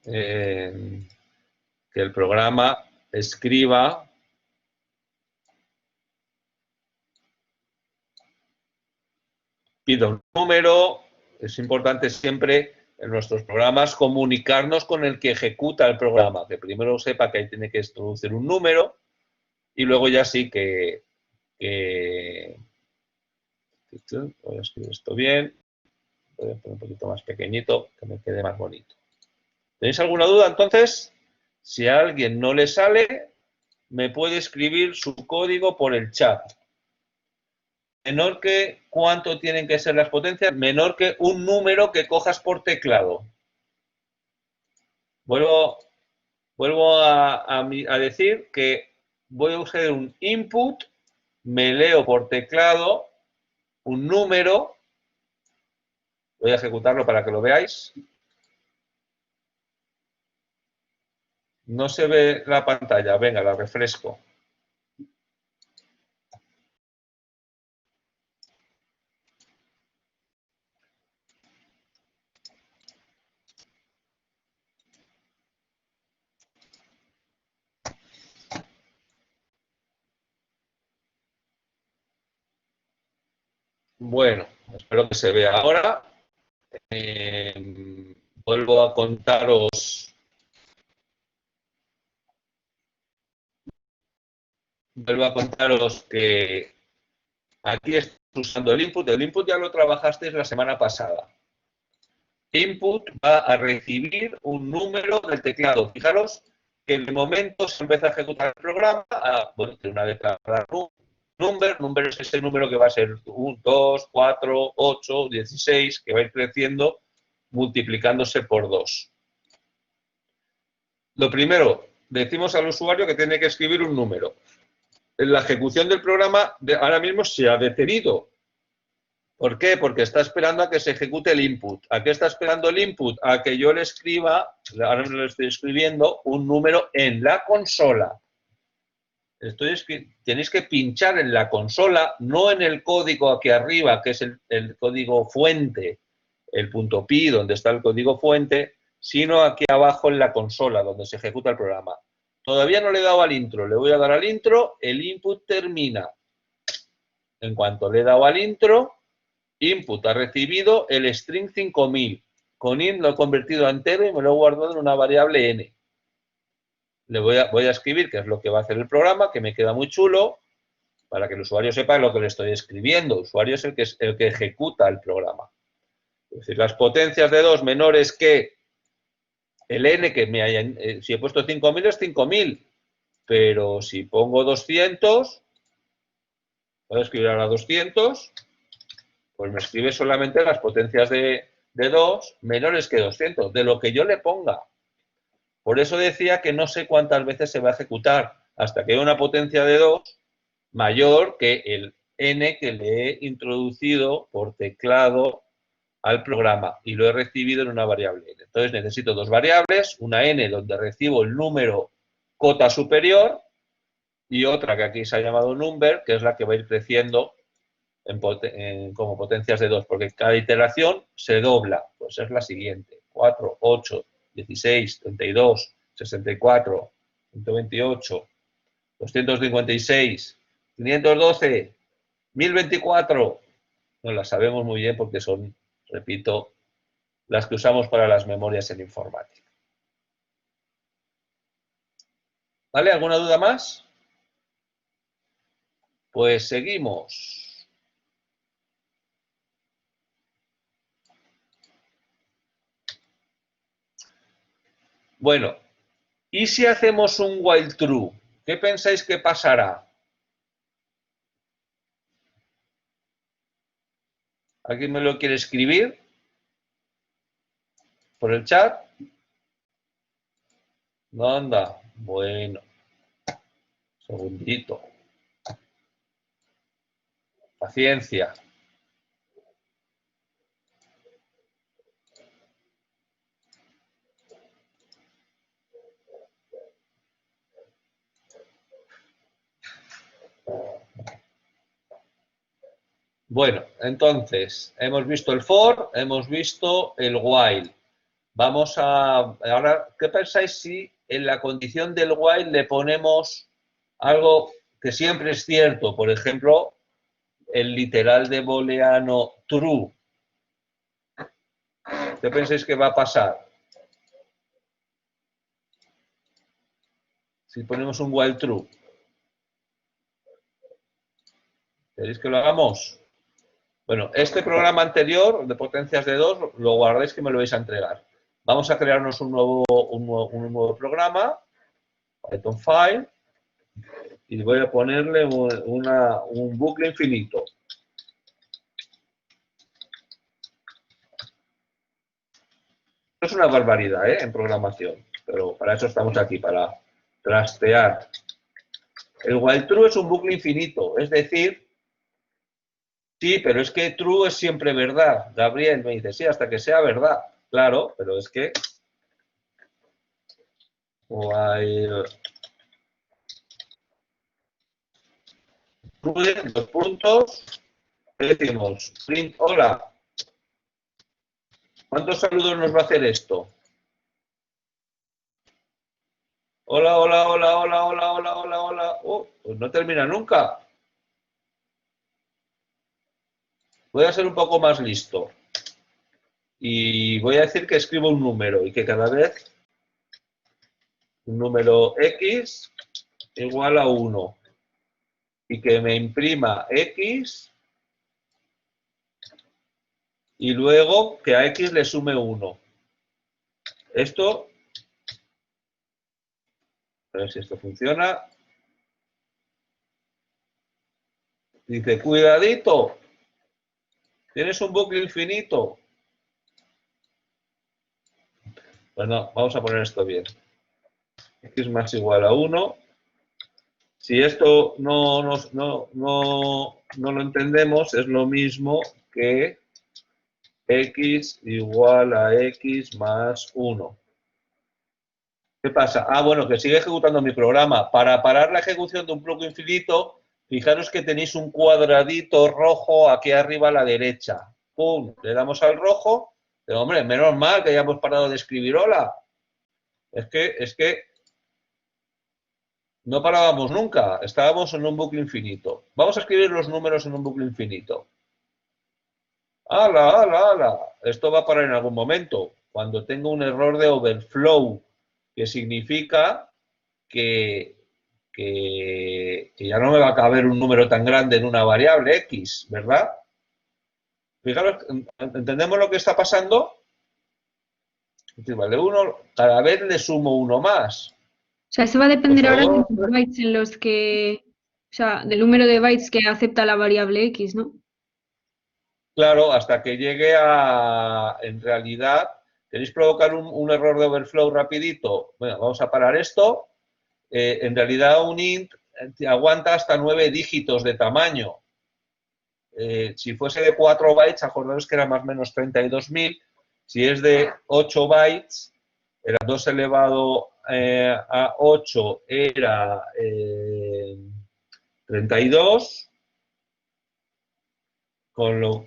Que el programa escriba pida un número. Es importante siempre en nuestros programas comunicarnos con el que ejecuta el programa, que primero sepa que ahí tiene que introducir un número y luego ya sí que voy a escribir esto bien, voy a poner un poquito más pequeñito, que me quede más bonito. ¿Tenéis alguna duda? Entonces, si a alguien no le sale, me puede escribir su código por el chat. Menor que, ¿cuánto tienen que ser las potencias? Menor que un número que cojas por teclado. Vuelvo a decir que voy a usar un input, me leo por teclado un número, voy a ejecutarlo para que lo veáis. No se ve la pantalla, venga, la refresco. Bueno, espero que se vea ahora. Vuelvo a contaros. Que aquí estoy usando el input. El input ya lo trabajasteis la semana pasada. Input va a recibir un número del teclado. Fijaros que en el momento se empieza a ejecutar el programa, bueno, tiene una letra para number es ese número que va a ser 1, 2, 4, 8, 16, que va a ir creciendo multiplicándose por 2. Lo primero, decimos al usuario que tiene que escribir un número. La ejecución del programa ahora mismo se ha detenido. ¿Por qué? Porque está esperando a que se ejecute el input. ¿A qué está esperando el input? A que yo le escriba, ahora mismo le estoy escribiendo, un número en la consola. Tenéis que pinchar en la consola, no en el código aquí arriba, que es el código fuente, el .pi, donde está el código fuente, sino aquí abajo en la consola, donde se ejecuta el programa. Todavía no le he dado al intro, le voy a dar al intro, el input termina. En cuanto le he dado al intro, input ha recibido el string 5000. Con int lo he convertido a entero y me lo he guardado en una variable n. Le voy a escribir qué es lo que va a hacer el programa, que me queda muy chulo, para que el usuario sepa lo que le estoy escribiendo. El usuario es el que ejecuta el programa. Es decir, las potencias de 2 menores que el n que me hayan... si he puesto 5000 es 5000, pero si pongo 200, voy a escribir ahora 200, pues me escribe solamente las potencias de 2 menores que 200, de lo que yo le ponga. Por eso decía que no sé cuántas veces se va a ejecutar hasta que haya una potencia de 2 mayor que el n que le he introducido por teclado al programa y lo he recibido en una variable n. Entonces necesito dos variables, una n donde recibo el número cota superior y otra que aquí se ha llamado number, que es la que va a ir creciendo como potencias de 2, porque cada iteración se dobla. Pues es la siguiente: 4, 8, 16, 32, 64, 128, 256, 512, 1024. No las sabemos muy bien porque son, repito, las que usamos para las memorias en informática. ¿Vale? ¿Alguna duda más? Pues seguimos. Bueno, ¿y si hacemos un while true? ¿Qué pensáis que pasará? ¿Alguien me lo quiere escribir por el chat? No anda. Bueno. Segundito. Paciencia. Bueno, entonces, hemos visto el for, hemos visto el while. Vamos a... Ahora, ¿qué pensáis si en la condición del while le ponemos algo que siempre es cierto? Por ejemplo, el literal de booleano true. ¿Qué pensáis que va a pasar? Si ponemos un while true. ¿Queréis que lo hagamos? Bueno, este programa anterior de potencias de 2 lo guardáis que me lo vais a entregar. Vamos a crearnos un nuevo programa, Python file, y voy a ponerle un bucle infinito. Es una barbaridad, en programación, pero para eso estamos aquí, para trastear. El while true es un bucle infinito, es decir, sí, pero es que true es siempre verdad. Gabriel me dice, sí, hasta que sea verdad. Claro, pero es que while true, dos puntos, decimos print hola. ¿Cuántos saludos nos va a hacer esto? Hola, hola, hola, hola, hola, hola, hola, hola. Oh, pues no termina nunca. Voy a ser un poco más listo. Y voy a decir que escribo un número y que cada vez un número X igual a 1. Y que me imprima X y luego que a X le sume 1. Esto, a ver si esto funciona. Dice, cuidadito, tienes un bucle infinito. Bueno, vamos a poner esto bien. X más igual a 1. Si esto no lo entendemos, es lo mismo que X igual a X más 1. ¿Qué pasa? Ah, bueno, que sigue ejecutando mi programa. Para parar la ejecución de un bloque infinito, fijaros que tenéis un cuadradito rojo aquí arriba a la derecha. ¡Pum! Le damos al rojo. Pero, hombre, menos mal que hayamos parado de escribir hola. Es que no parábamos nunca. Estábamos en un bucle infinito. Vamos a escribir los números en un bucle infinito. ¡Hala, hala, hala! Esto va a parar en algún momento. Cuando tengo un error de overflow, que significa que ya no me va a caber un número tan grande en una variable X, ¿verdad? Fijaros, ¿entendemos lo que está pasando? Vale, cada vez le sumo uno más. O sea, eso va a depender ahora de los bytes en los que, o sea, del número de bytes que acepta la variable X, ¿no? Claro, hasta que llegue a, en realidad, ¿queréis provocar un error de overflow rapidito? Bueno, vamos a parar esto. En realidad un int aguanta hasta 9 dígitos de tamaño. Si fuese de 4 bytes, acordaros que era más o menos 32.000. Si es de 8 bytes, era 2 elevado a 8 era 32, con lo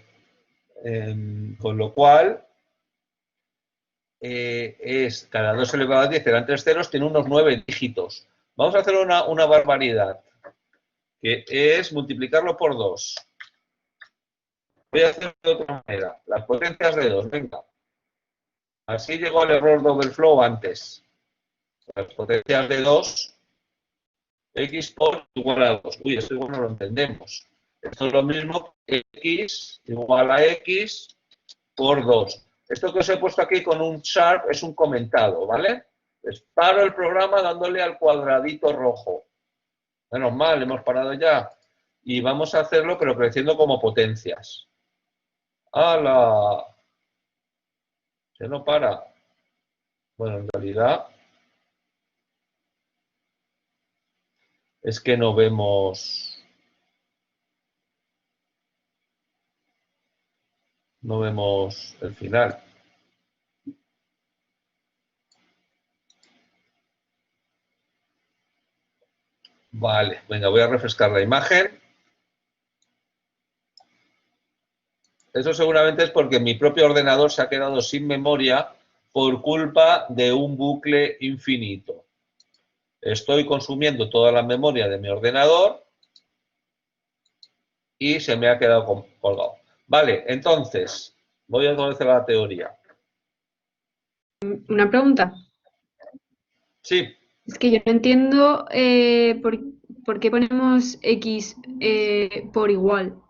cual es cada 2 elevado a 10 eran 3 ceros, tiene unos 9 dígitos. Vamos a hacer una barbaridad, que es multiplicarlo por 2. Voy a hacerlo de otra manera. Las potencias de 2, venga. Así llegó el error de overflow antes. Las potencias de 2, x por igual a 2. Uy, esto igual no lo entendemos. Esto es lo mismo que x igual a x por 2. Esto que os he puesto aquí con un sharp es un comentado, ¿vale? Pues paro el programa dándole al cuadradito rojo. Menos mal, hemos parado ya. Y vamos a hacerlo, pero creciendo como potencias. ¡Hala! Se no para. Bueno, en realidad es que no vemos el final. Vale, venga, voy a refrescar la imagen. Eso seguramente es porque mi propio ordenador se ha quedado sin memoria por culpa de un bucle infinito. Estoy consumiendo toda la memoria de mi ordenador y se me ha quedado colgado. Vale, entonces, voy a conocer la teoría. Una pregunta. Sí. Es que yo no entiendo por qué ponemos x por igual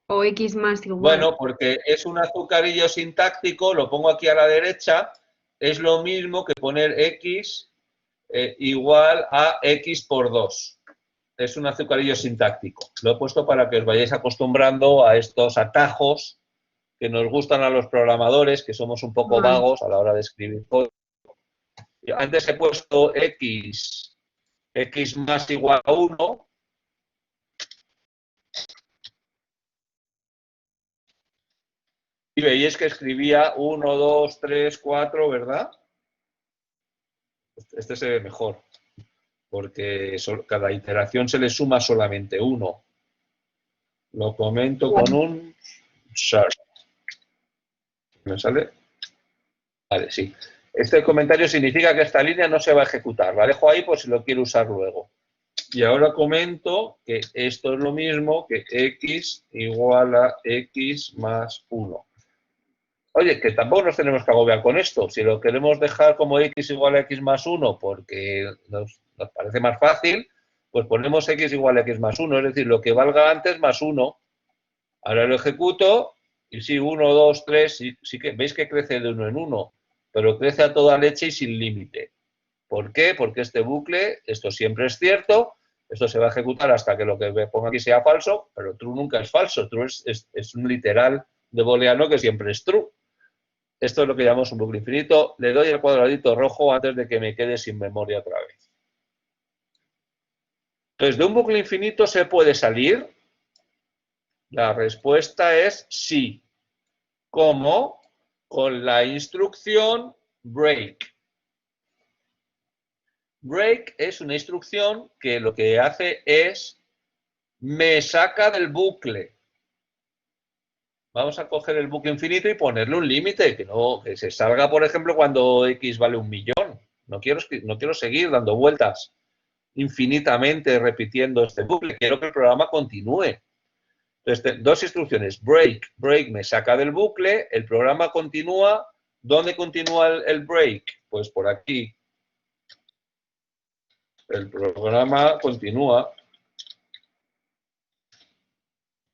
o x más igual. Bueno, porque es un azucarillo sintáctico, lo pongo aquí a la derecha, es lo mismo que poner x igual a x por 2. Es un azucarillo sintáctico. Lo he puesto para que os vayáis acostumbrando a estos atajos que nos gustan a los programadores, que somos un poco vagos a la hora de escribir código. Antes he puesto x más igual a 1. Y veis que escribía 1, 2, 3, 4, ¿verdad? Este se ve mejor, porque cada iteración se le suma solamente 1. Lo comento con un sharp. ¿Me sale? Vale, sí. Este comentario significa que esta línea no se va a ejecutar. La dejo ahí por si lo quiero usar luego. Y ahora comento que esto es lo mismo que x igual a x más 1. Oye, que tampoco nos tenemos que agobiar con esto. Si lo queremos dejar como x igual a x más 1 porque nos parece más fácil, pues ponemos x igual a x más 1. Es decir, lo que valga antes más 1. Ahora lo ejecuto y sí, 1, 2, 3, sí que veis que crece de 1 en 1, pero crece a toda leche y sin límite. ¿Por qué? Porque este bucle, esto siempre es cierto, esto se va a ejecutar hasta que lo que ponga aquí sea falso, pero true nunca es falso, true es un literal de booleano que siempre es true. Esto es lo que llamamos un bucle infinito. Le doy el cuadradito rojo antes de que me quede sin memoria otra vez. Entonces, ¿de un bucle infinito se puede salir? La respuesta es sí. ¿Cómo? Con la instrucción break. Break es una instrucción que lo que hace es me saca del bucle. Vamos a coger el bucle infinito y ponerle un límite, que se salga, por ejemplo, cuando x vale 1.000.000. No quiero seguir dando vueltas infinitamente repitiendo este bucle. Quiero que el programa continúe. Entonces, dos instrucciones. Break me saca del bucle. El programa continúa. ¿Dónde continúa el break? Pues por aquí. El programa continúa.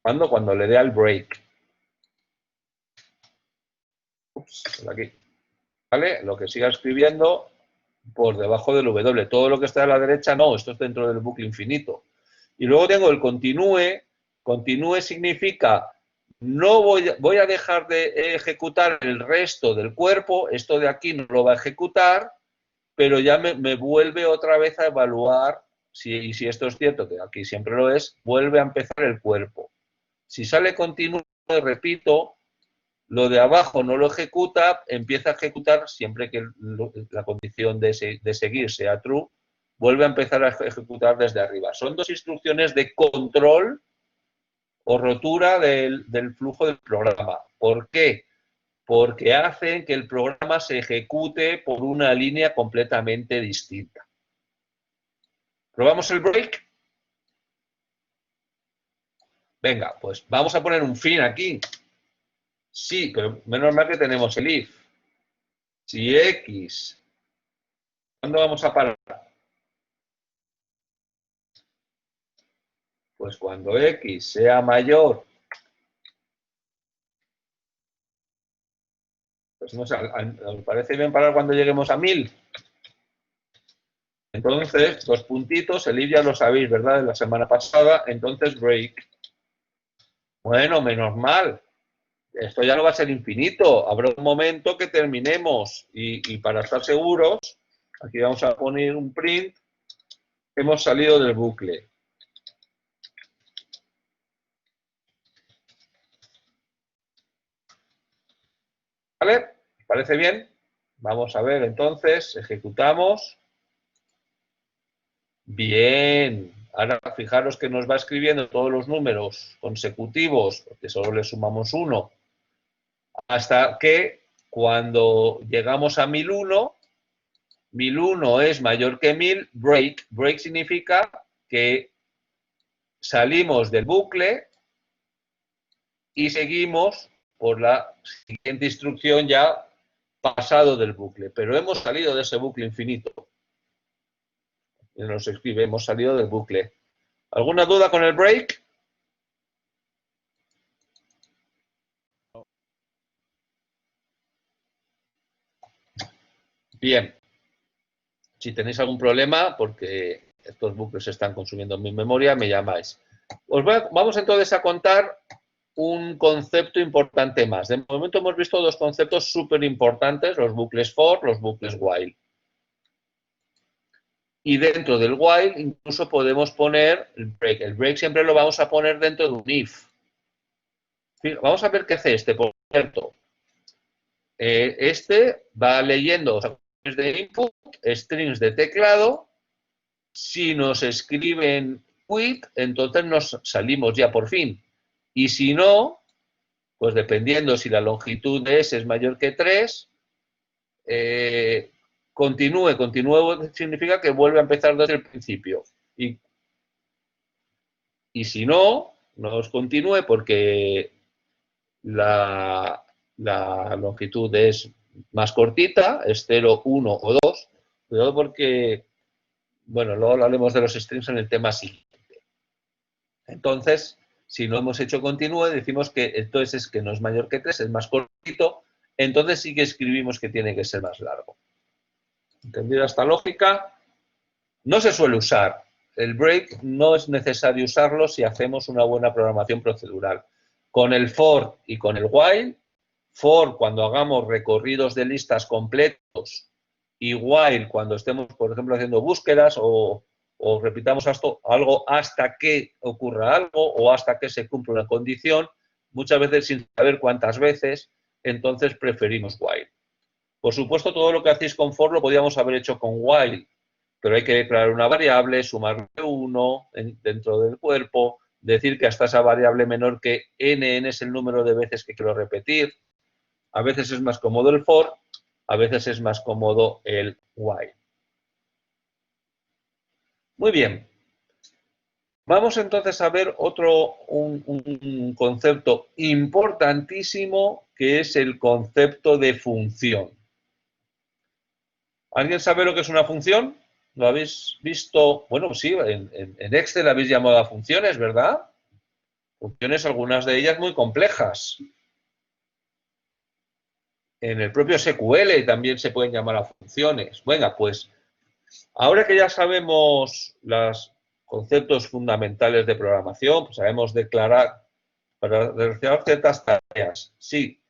Cuando le dé al break. Ups, aquí. ¿Vale? Lo que siga escribiendo por debajo del W. Todo lo que está a la derecha, no. Esto es dentro del bucle infinito. Y luego tengo el continúe. Continúe significa no voy a dejar de ejecutar el resto del cuerpo. Esto de aquí no lo va a ejecutar, pero ya me vuelve otra vez a evaluar si esto es cierto, que aquí siempre lo es, vuelve a empezar el cuerpo. Si sale continuo, repito, lo de abajo no lo ejecuta, empieza a ejecutar siempre que la condición de seguir sea true, vuelve a empezar a ejecutar desde arriba. Son dos instrucciones de control o rotura del flujo del programa. ¿Por qué? Porque hacen que el programa se ejecute por una línea completamente distinta. ¿Probamos el break? Venga, pues vamos a poner un fin aquí. Sí, pero menos mal que tenemos el if. Si X, ¿cuándo vamos a parar? Pues cuando X sea mayor, pues no sé, ¿os parece bien parar cuando lleguemos a 1000? Entonces, dos puntitos, el if ya lo sabéis, ¿verdad? De la semana pasada, entonces break. Bueno, menos mal. Esto ya no va a ser infinito. Habrá un momento que terminemos y para estar seguros, aquí vamos a poner un print. Hemos salido del bucle. ¿Vale? ¿Parece bien? Vamos a ver entonces, ejecutamos. Bien. Ahora fijaros que nos va escribiendo todos los números consecutivos, porque solo le sumamos 1, hasta que cuando llegamos a 1001, 1001 es mayor que 1000, break. Break significa que salimos del bucle y seguimos por la siguiente instrucción ya pasado del bucle, pero hemos salido de ese bucle infinito. Y nos escribe, hemos salido del bucle. ¿Alguna duda con el break? Bien. Si tenéis algún problema, porque estos bucles están consumiendo mi memoria, me llamáis. Vamos entonces a contar un concepto importante más. De momento hemos visto dos conceptos súper importantes, los bucles for, los bucles while. Y dentro del while incluso podemos poner el break. El break siempre lo vamos a poner dentro de un if. Vamos a ver qué hace este, por cierto. Este va leyendo de input, strings de teclado. Si nos escriben quit, entonces nos salimos ya por fin. Y si no, pues dependiendo si la longitud de S es mayor que 3, continúe significa que vuelve a empezar desde el principio. Y si no, no os continúe porque la longitud es más cortita, es 0, 1 o 2. Cuidado porque, bueno, luego hablaremos de los strings en el tema siguiente. Entonces, si no hemos hecho continúe, decimos que entonces es que no es mayor que 3, es más cortito, entonces sí que escribimos que tiene que ser más largo. ¿Entendida esta lógica? No se suele usar. El break no es necesario usarlo si hacemos una buena programación procedural. Con el for y con el while, for cuando hagamos recorridos de listas completos y while cuando estemos, por ejemplo, haciendo búsquedas o repitamos algo hasta que ocurra algo o hasta que se cumpla una condición, muchas veces sin saber cuántas veces, entonces preferimos while. Por supuesto, todo lo que hacéis con for lo podríamos haber hecho con while, pero hay que declarar una variable, sumarle 1 dentro del cuerpo, decir que hasta esa variable menor que n es el número de veces que quiero repetir. A veces es más cómodo el for, a veces es más cómodo el while. Muy bien. Vamos entonces a ver un concepto importantísimo que es el concepto de función. ¿Alguien sabe lo que es una función? ¿Lo habéis visto? Bueno, sí, en Excel habéis llamado a funciones, ¿verdad? Funciones, algunas de ellas muy complejas. En el propio SQL también se pueden llamar a funciones. Venga, pues, ahora que ya sabemos los conceptos fundamentales de programación, pues sabemos declarar, para realizar ciertas tareas. Sí,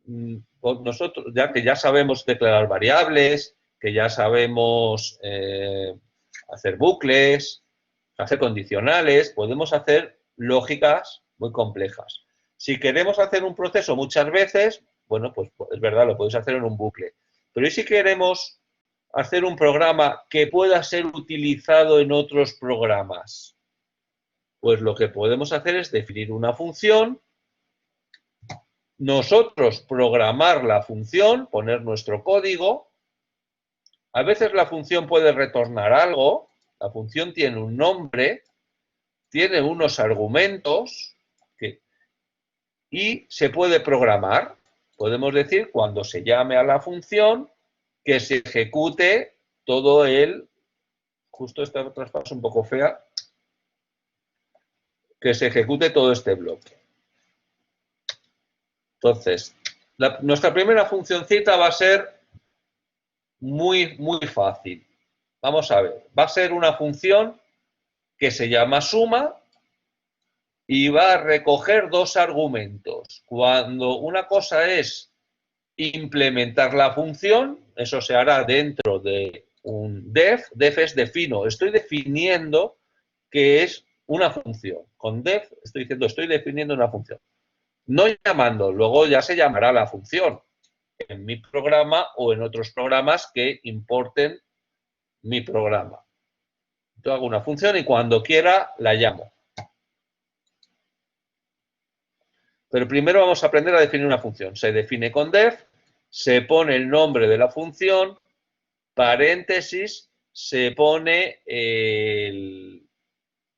nosotros, ya que ya sabemos declarar variables, que ya sabemos hacer bucles, hacer condicionales, podemos hacer lógicas muy complejas. Si queremos hacer un proceso muchas veces, bueno, pues es verdad, lo podéis hacer en un bucle. Pero ¿y si queremos hacer un programa que pueda ser utilizado en otros programas? Pues lo que podemos hacer es definir una función, nosotros programar la función, poner nuestro código. A veces la función puede retornar algo, la función tiene un nombre, tiene unos argumentos y se puede programar. Podemos decir, cuando se llame a la función, que se ejecute todo el... Justo esta traspaso un poco fea. Que se ejecute todo este bloque. Entonces, nuestra primera funcioncita va a ser muy fácil. Vamos a ver. Va a ser una función que se llama suma y va a recoger dos argumentos. Cuando una cosa es implementar la función, eso se hará dentro de un def. Def es defino. Estoy definiendo que es una función. Con def estoy diciendo, estoy definiendo una función. No llamando, luego ya se llamará la función en mi programa o en otros programas que importen mi programa. Yo hago una función y cuando quiera la llamo. Pero primero vamos a aprender a definir una función. Se define con def, se pone el nombre de la función, paréntesis, se pone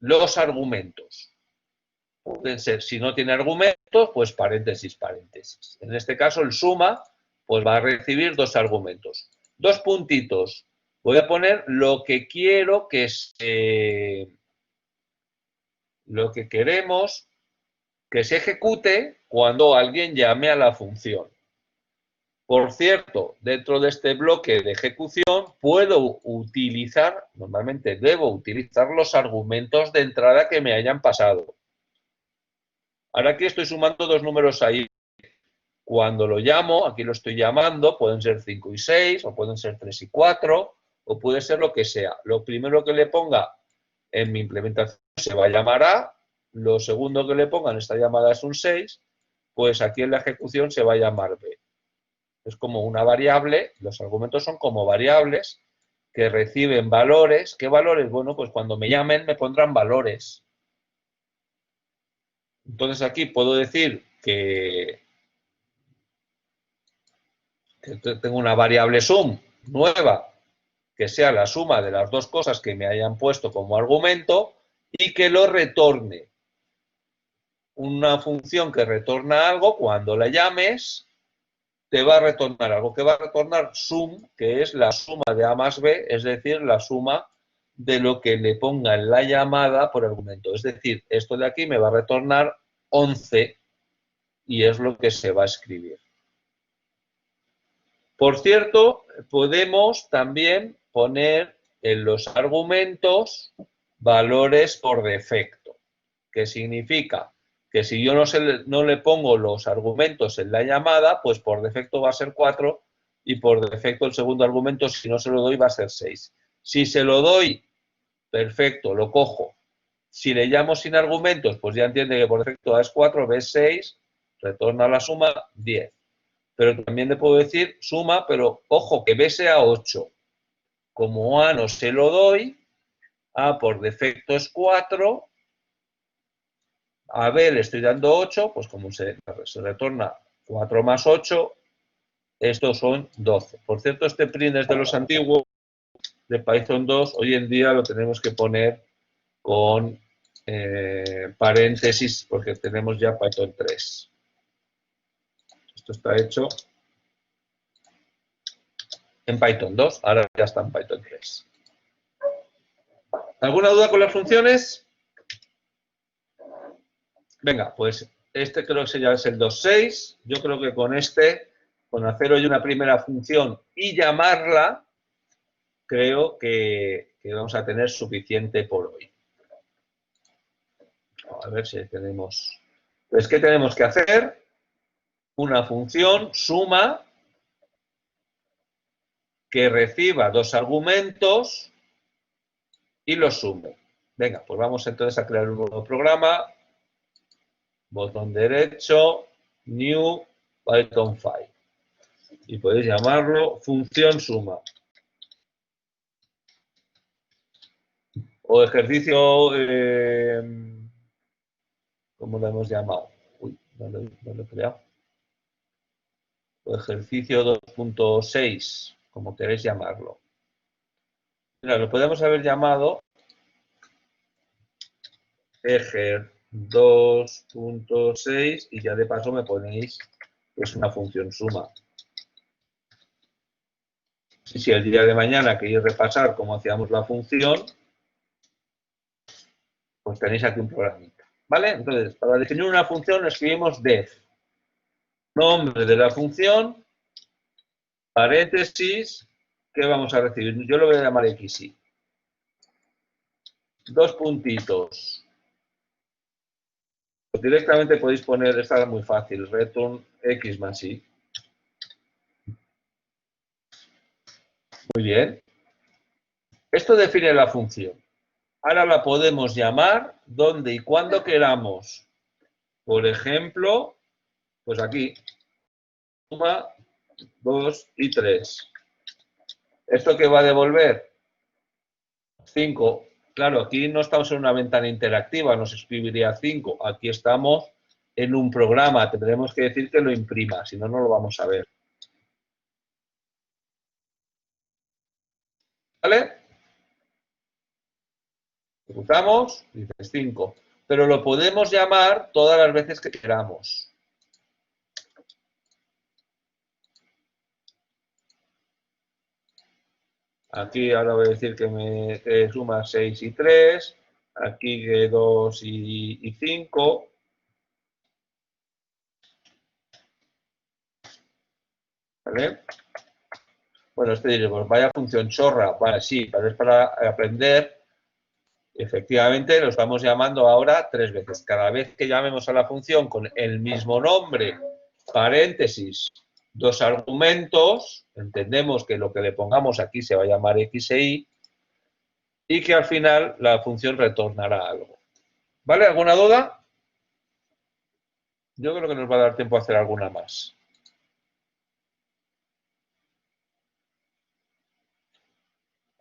los argumentos. Pueden ser, si no tiene argumentos, pues paréntesis, paréntesis. En este caso, el suma, pues va a recibir dos argumentos. Dos puntitos. Voy a poner lo que quiero que se... Lo que queremos que se ejecute cuando alguien llame a la función. Por cierto, dentro de este bloque de ejecución puedo utilizar, normalmente debo utilizar los argumentos de entrada que me hayan pasado. Ahora aquí estoy sumando dos números ahí. Cuando lo llamo, aquí lo estoy llamando, pueden ser 5 y 6, o pueden ser 3 y 4, o puede ser lo que sea. Lo primero que le ponga en mi implementación se va a llamar A, lo segundo que le ponga en esta llamada es un 6, pues aquí en la ejecución se va a llamar B. Es como una variable, los argumentos son como variables que reciben valores. ¿Qué valores? Bueno, pues cuando me llamen me pondrán valores. Entonces aquí puedo decir que tengo una variable sum nueva, que sea la suma de las dos cosas que me hayan puesto como argumento y que lo retorne. Una función que retorna algo, cuando la llames, te va a retornar algo, que va a retornar sum, que es la suma de A más B, es decir, la suma de lo que le ponga en la llamada por argumento. Es decir, esto de aquí me va a retornar 11 y es lo que se va a escribir. Por cierto, podemos también poner en los argumentos valores por defecto, que significa que si yo no le pongo los argumentos en la llamada, pues por defecto va a ser 4 y por defecto el segundo argumento, si no se lo doy, va a ser 6. Si se lo doy, perfecto, lo cojo. Si le llamo sin argumentos, pues ya entiende que por defecto A es 4, B es 6, retorna la suma 10. Pero también le puedo decir suma, pero ojo, que B sea 8. Como A no se lo doy, A por defecto es 4, a B le estoy dando 8, pues como se retorna 4 más 8, estos son 12. Por cierto, este print es de los antiguos, de Python 2, hoy en día lo tenemos que poner con paréntesis porque tenemos ya Python 3. Esto está hecho en Python 2, ahora ya está en Python 3. ¿Alguna duda con las funciones? Venga, pues este creo que ya es el 2.6. Yo creo que con este, con hacer hoy una primera función y llamarla, creo que vamos a tener suficiente por hoy. A ver si tenemos... Pues, ¿qué tenemos que hacer? Una función suma que reciba dos argumentos y los sume. Venga, pues vamos entonces a crear un nuevo programa. Botón derecho, New, Python 5. Y podéis llamarlo función suma. O ejercicio, ¿cómo lo hemos llamado? Uy, no lo he creado. O ejercicio 2.6, como queréis llamarlo. Mira, lo podemos haber llamado 2.6 y ya de paso me ponéis pues una función suma. Si el día de mañana queréis repasar cómo hacíamos la función, pues tenéis aquí un programita. ¿Vale? Entonces, para definir una función escribimos def. Nombre de la función, paréntesis, ¿qué vamos a recibir? Yo lo voy a llamar xy. Dos puntitos. Pues directamente podéis poner, esta es muy fácil, return x más y. Muy bien. Esto define la función. Ahora la podemos llamar donde y cuando queramos. Por ejemplo, pues aquí, suma 2 y 3. ¿Esto qué va a devolver? 5. Claro, aquí no estamos en una ventana interactiva, nos escribiría 5. Aquí estamos en un programa, tendremos que decir que lo imprima, si no, no lo vamos a ver. ¿Vale? Ejecutamos, dices 5. Pero lo podemos llamar todas las veces que queramos. Aquí ahora voy a decir que me suma 6 y 3. Aquí que 2 y 5. ¿Vale? Bueno, este dice, pues vaya función chorra. Vale, sí, pero es para aprender. Efectivamente, lo estamos llamando ahora 3 veces. Cada vez que llamemos a la función con el mismo nombre, paréntesis, 2 argumentos, entendemos que lo que le pongamos aquí se va a llamar x e y, y que al final la función retornará algo. ¿Vale? ¿Alguna duda? Yo creo que nos va a dar tiempo a hacer alguna más.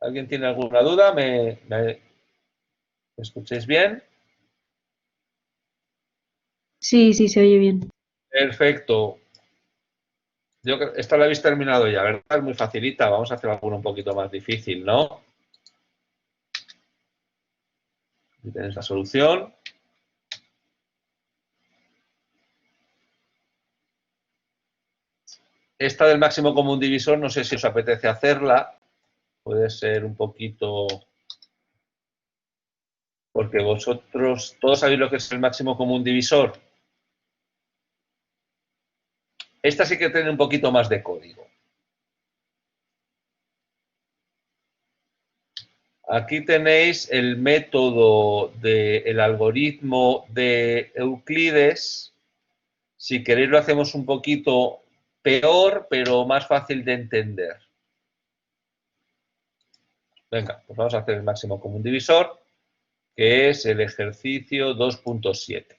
¿Alguien tiene alguna duda? ¿Me escucháis bien? Sí, sí, se oye bien. Perfecto. Yo creo, esta la habéis terminado ya, ¿verdad? Es muy facilita. Vamos a hacer alguna un poquito más difícil, ¿no? Aquí tenéis la solución. Esta del máximo común divisor, no sé si os apetece hacerla. Puede ser un poquito... Porque vosotros, ¿todos sabéis lo que es el máximo común divisor? Esta sí que tiene un poquito más de código. Aquí tenéis el método del algoritmo de Euclides. Si queréis lo hacemos un poquito peor, pero más fácil de entender. Venga, pues vamos a hacer el máximo común divisor, que es el ejercicio 2.7.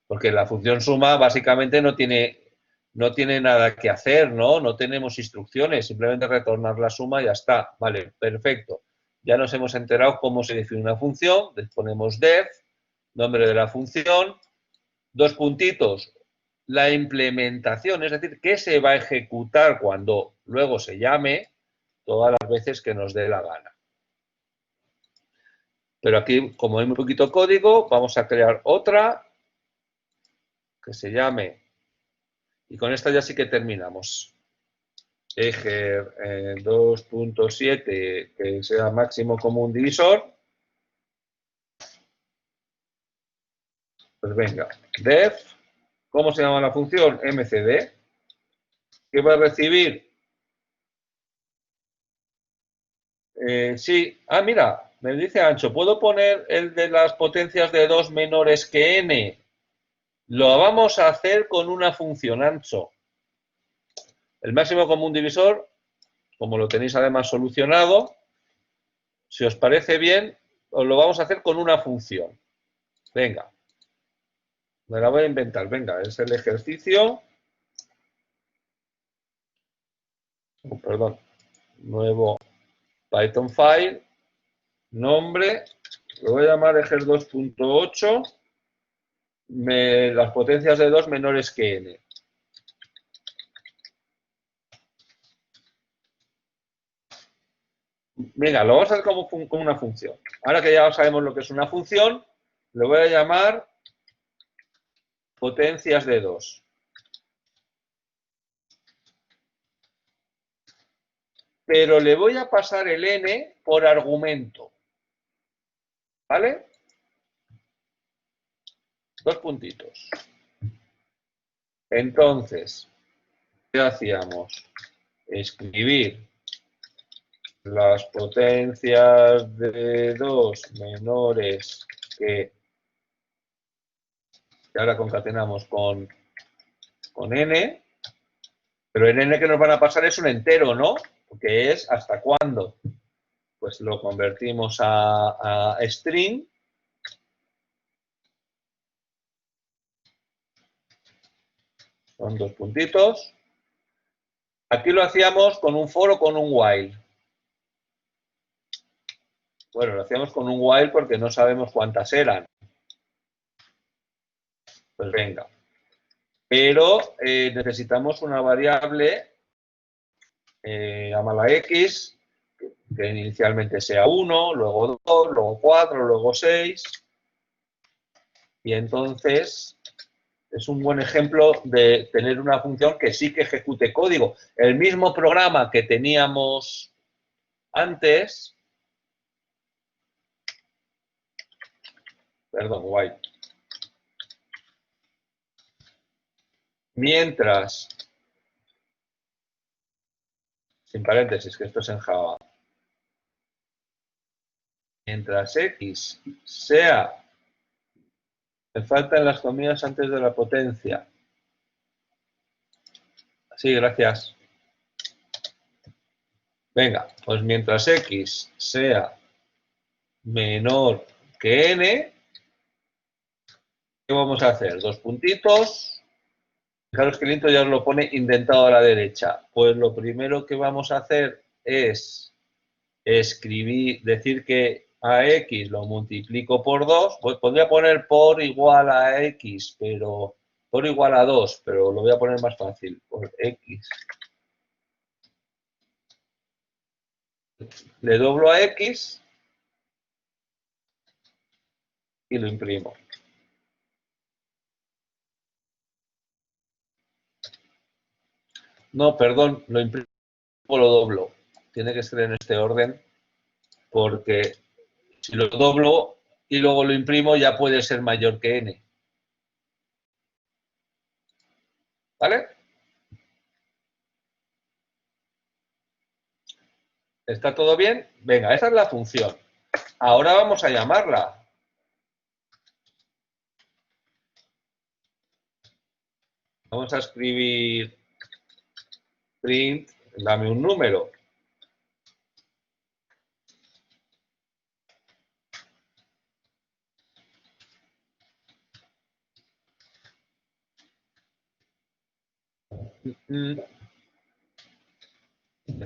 Porque la función suma básicamente no tiene nada que hacer, ¿no? No tenemos instrucciones, simplemente retornar la suma y ya está. Vale, perfecto. Ya nos hemos enterado cómo se define una función. Les ponemos def, nombre de la función, 2 puntitos, la implementación, es decir, que se va a ejecutar cuando luego se llame todas las veces que nos dé la gana. Pero aquí, como hay muy poquito código, vamos a crear otra que se llame, y con esta ya sí que terminamos. Ejer 2.7, que sea máximo común divisor. Pues venga, def, ¿cómo se llama la función? mcd. ¿Qué va a recibir? Sí, mira, me dice Ancho, ¿puedo poner el de las potencias de 2 menores que n? Lo vamos a hacer con una función, Ancho. El máximo común divisor, como lo tenéis además solucionado, si os parece bien, os lo vamos a hacer con una función. Venga, me la voy a inventar. Venga, es el ejercicio. Perdón. Nuevo Python file. Nombre. Lo voy a llamar ejer 2.8. Las potencias de 2 menores que n. Venga, lo vamos a hacer como una función. Ahora que ya sabemos lo que es una función, lo voy a llamar potencias de 2. Pero le voy a pasar el n por argumento. ¿Vale? 2 puntitos. Entonces, ¿qué hacíamos? Escribir las potencias de 2 menores que... Y ahora concatenamos con n. Pero el n que nos van a pasar es un entero, ¿no? Que es ¿hasta cuándo? Pues lo convertimos a string. Son 2 puntitos. Aquí lo hacíamos con un for o con un while. Bueno, lo hacíamos con un while porque no sabemos cuántas eran. Pues venga. Pero necesitamos una variable, llámala x, que inicialmente sea 1, luego 2, luego 4, luego 6. Y entonces es un buen ejemplo de tener una función que sí que ejecute código. El mismo programa que teníamos antes, perdón, while. Mientras, sin paréntesis, que esto es en Java, mientras x sea, me faltan las comidas antes de la potencia. Sí, gracias. Venga, pues mientras x sea menor que n, ¿qué vamos a hacer? 2 puntitos. Fijaros que el intro ya os lo pone indentado a la derecha. Pues lo primero que vamos a hacer es escribir, decir que a x lo multiplico por 2. Pues podría poner por igual a x, pero por igual a 2, pero lo voy a poner más fácil. Por x. Le doblo a x y lo imprimo. No, perdón, lo imprimo o lo doblo. Tiene que ser en este orden, porque si lo doblo y luego lo imprimo ya puede ser mayor que n. ¿Vale? ¿Está todo bien? Venga, esa es la función. Ahora vamos a llamarla. Vamos a escribir print, dame un número.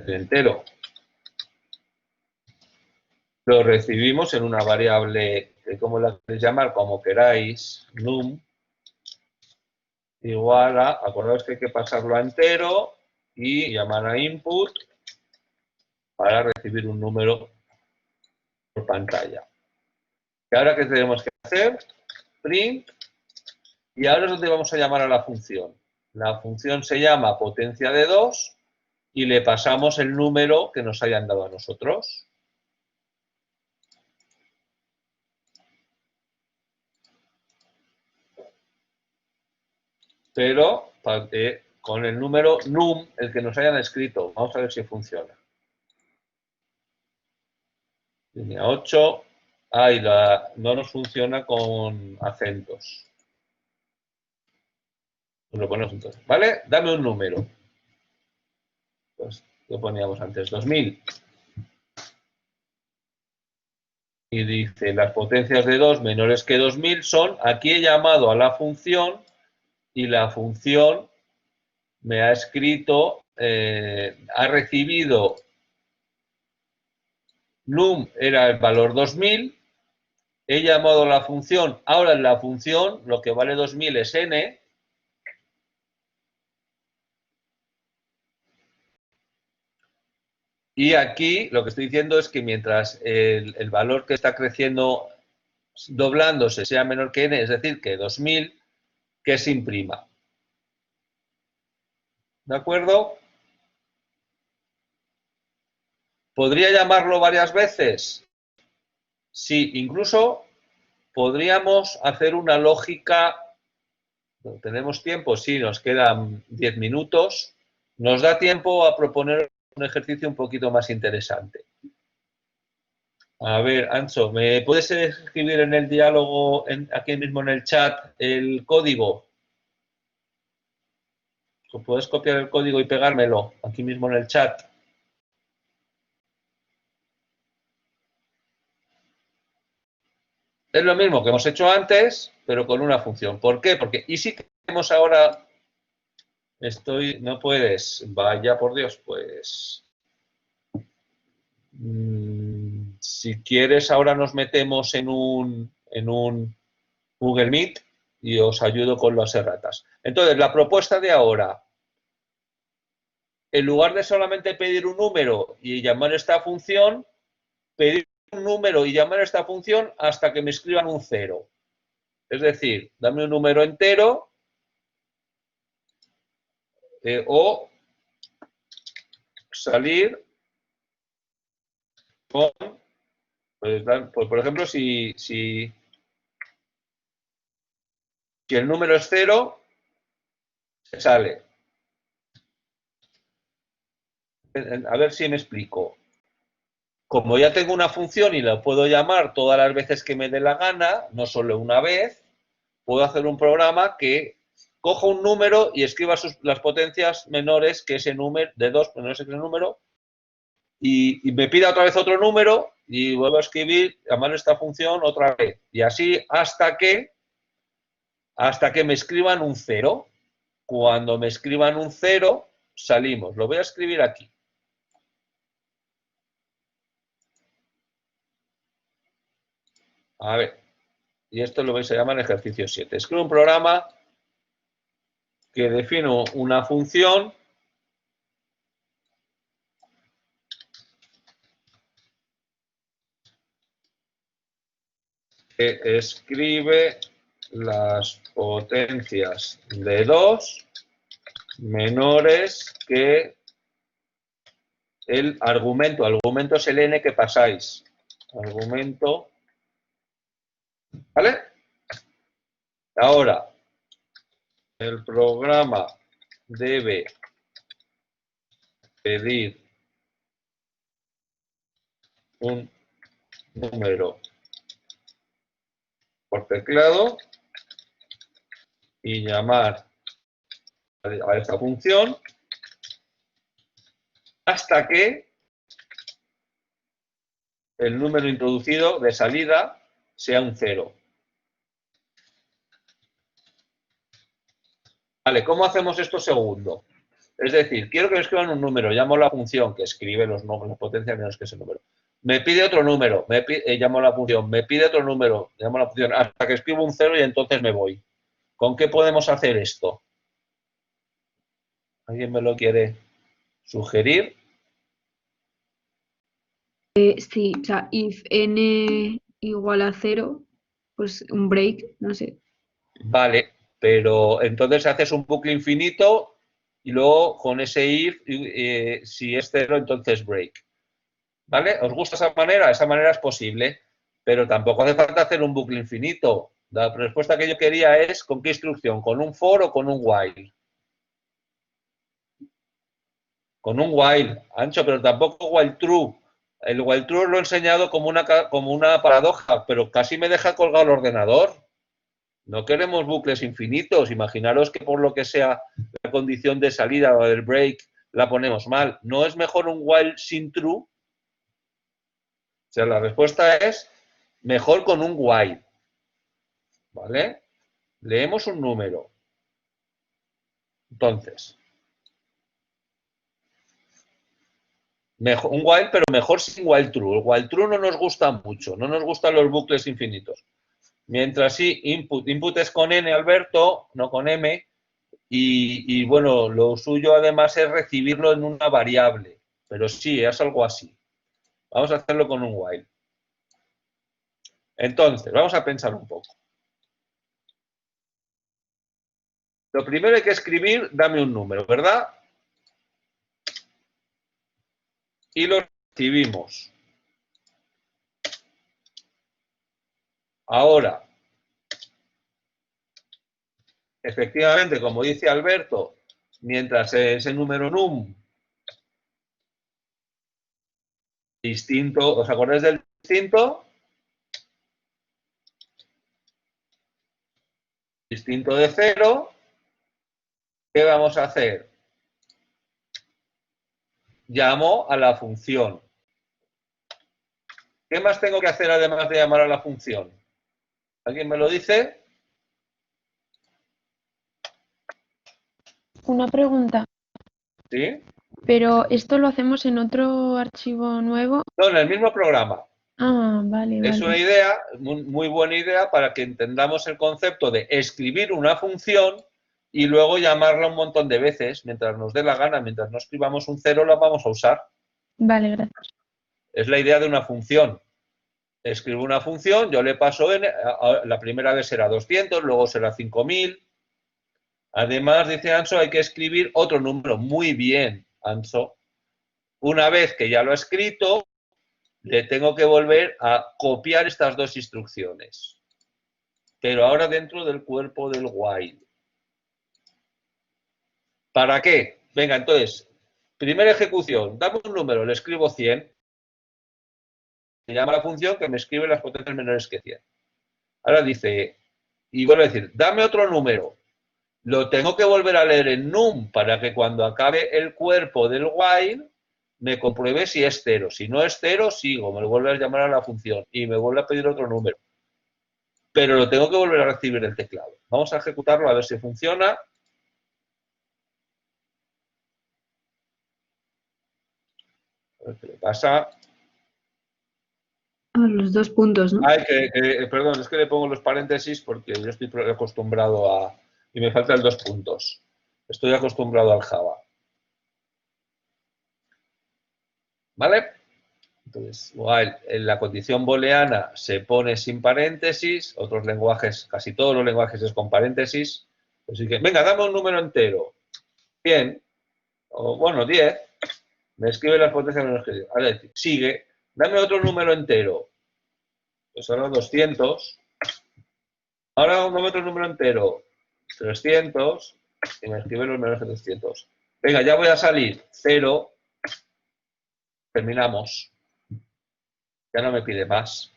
Entero. Lo recibimos en una variable, como la queréis llamar, como queráis, num, igual a, acordaos que hay que pasarlo a entero y llamar a input para recibir un número por pantalla. ¿Y ahora qué tenemos que hacer? Print. Y ahora es donde vamos a llamar a la función. La función se llama potencia de 2 y le pasamos el número que nos hayan dado a nosotros. Pero con el número num, el que nos hayan escrito. Vamos a ver si funciona. Línea 8. No nos funciona con acentos. Pues lo ponemos entonces. ¿Vale? Dame un número. Pues lo poníamos antes, 2000. Y dice, las potencias de 2 menores que 2000 son, aquí he llamado a la función y la función me ha escrito, ha recibido, num era el valor 2000, he llamado a la función, ahora en la función lo que vale 2000 es n, y aquí lo que estoy diciendo es que mientras el valor que está creciendo, doblándose, sea menor que n, es decir, que 2000, que se imprima. ¿De acuerdo? ¿Podría llamarlo varias veces? Sí, incluso podríamos hacer una lógica. ¿Tenemos tiempo? Sí, nos quedan 10 minutos. Nos da tiempo a proponer un ejercicio un poquito más interesante. A ver, Ancho, ¿me puedes escribir en el diálogo, aquí mismo en el chat, el código? ¿O puedes copiar el código y pegármelo aquí mismo en el chat? Es lo mismo que hemos hecho antes, pero con una función. ¿Por qué? Porque, y si tenemos ahora, no puedes, vaya por Dios, pues, si quieres ahora nos metemos en un Google Meet y os ayudo con las erratas. Entonces, la propuesta de ahora, en lugar de solamente pedir un número y llamar esta función, pedir un número y llamar esta función hasta que me escriban un 0. Es decir, dame un número entero o salir con, pues, por ejemplo, si el número es 0, se sale. A ver si me explico. Como ya tengo una función y la puedo llamar todas las veces que me dé la gana, no solo una vez, puedo hacer un programa que coja un número y escriba las potencias menores que ese número, de 2 menores que ese número, y me pida otra vez otro número y vuelvo a escribir, llamar esta función otra vez. Y así hasta que me escriban un 0. Cuando me escriban un 0, salimos. Lo voy a escribir aquí. A ver, y esto lo vais a llamar ejercicio 7. Escribo un programa que defino una función que escribe las potencias de 2 menores que el argumento. Argumento es el n que pasáis. Argumento. ¿Vale? Ahora, el programa debe pedir un número por teclado y llamar a esta función hasta que el número introducido de salida sea un 0. Vale, ¿cómo hacemos esto segundo? Es decir, quiero que me escriban un número, llamo a la función que escribe los nombres, las potencias menos que ese número. Me pide otro número, llamo a la función, me pide otro número, llamo a la función, hasta que escribo un 0 y entonces me voy. ¿Con qué podemos hacer esto? ¿Alguien me lo quiere sugerir? Sí, o sea, if n igual a 0, pues un break, no sé. Vale, pero entonces haces un bucle infinito y luego con ese if, si es 0, entonces break. ¿Vale? ¿Os gusta esa manera? Esa manera es posible, pero tampoco hace falta hacer un bucle infinito. La respuesta que yo quería es ¿con qué instrucción? ¿Con un for o con un while? Con un while, Ancho, pero tampoco while true. El while true lo he enseñado como una paradoja, pero casi me deja colgado el ordenador. No queremos bucles infinitos. Imaginaros que por lo que sea la condición de salida o del break la ponemos mal. ¿No es mejor un while sin true? O sea, la respuesta es mejor con un while. ¿Vale? Leemos un número. Entonces, un while, pero mejor sin while true. El while true no nos gusta mucho, no nos gustan los bucles infinitos. Mientras sí, input es con n, Alberto, no con m, y bueno, lo suyo además es recibirlo en una variable, pero sí, es algo así. Vamos a hacerlo con un while. Entonces, vamos a pensar un poco. Lo primero hay que escribir, dame un número, ¿verdad? Y lo recibimos. Ahora, efectivamente, como dice Alberto, mientras ese número num distinto, ¿os acordáis del distinto? Distinto de 0, ¿qué vamos a hacer? Llamo a la función. ¿Qué más tengo que hacer además de llamar a la función? ¿Alguien me lo dice? Una pregunta, ¿Sí? pero ¿esto lo hacemos en otro archivo nuevo? No, en el mismo programa. Ah, vale, Es una vale. idea, muy buena idea para que entendamos el concepto de escribir una función y luego llamarla un montón de veces, mientras nos dé la gana, mientras no escribamos un 0 la vamos a usar. Vale, gracias. Es la idea de una función. Escribo una función, yo le paso n, la primera vez será 200, luego será 5000. Además, dice Anso, hay que escribir otro número. Muy bien, Anso. Una vez que ya lo he escrito, le tengo que volver a copiar estas dos instrucciones. Pero ahora dentro del cuerpo del while. ¿Para qué? Venga, entonces, primera ejecución, dame un número, le escribo 100. Me llama la función que me escribe las potencias menores que 100. Ahora dice, y vuelve a decir, dame otro número. Lo tengo que volver a leer en num para que cuando acabe el cuerpo del while me compruebe si es 0. Si no es 0, sigo, me lo vuelve a llamar a la función y me vuelve a pedir otro número. Pero lo tengo que volver a recibir del teclado. Vamos a ejecutarlo a ver si funciona. A ver qué le pasa. A los 2 puntos, ¿no? Ay, perdón, es que le pongo los paréntesis porque yo estoy acostumbrado a... Y me faltan 2 puntos. Estoy acostumbrado al Java. ¿Vale? Entonces, while en la condición booleana se pone sin paréntesis, otros lenguajes, casi todos los lenguajes es con paréntesis. Así que, venga, dame un número entero. 100, o bueno, 10. Me escribe las potencias menos que 10. Ahora sigue, dame otro número entero. Pues ahora 200. Ahora dame otro número entero. 300. Y me escribe los menos que 300. Venga, ya voy a salir. 0. Terminamos. Ya no me pide más.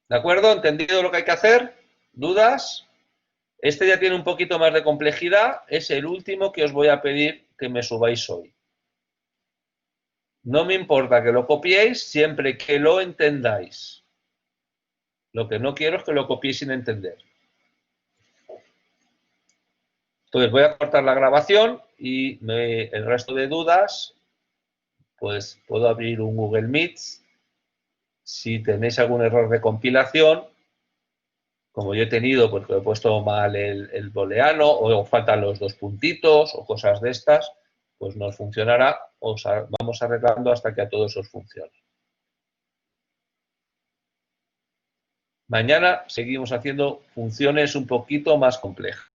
¿De acuerdo? ¿Entendido lo que hay que hacer? ¿Dudas? Este ya tiene un poquito más de complejidad. Es el último que os voy a pedir que me subáis hoy. No me importa que lo copiéis siempre que lo entendáis. Lo que no quiero es que lo copiéis sin entender. Entonces voy a cortar la grabación y el resto de dudas, pues puedo abrir un Google Meet. Si tenéis algún error de compilación, como yo he tenido porque he puesto mal el booleano o faltan los 2 puntitos o cosas de estas, pues no os funcionará. Vamos arreglando hasta que a todos os funcione. Mañana seguimos haciendo funciones un poquito más complejas.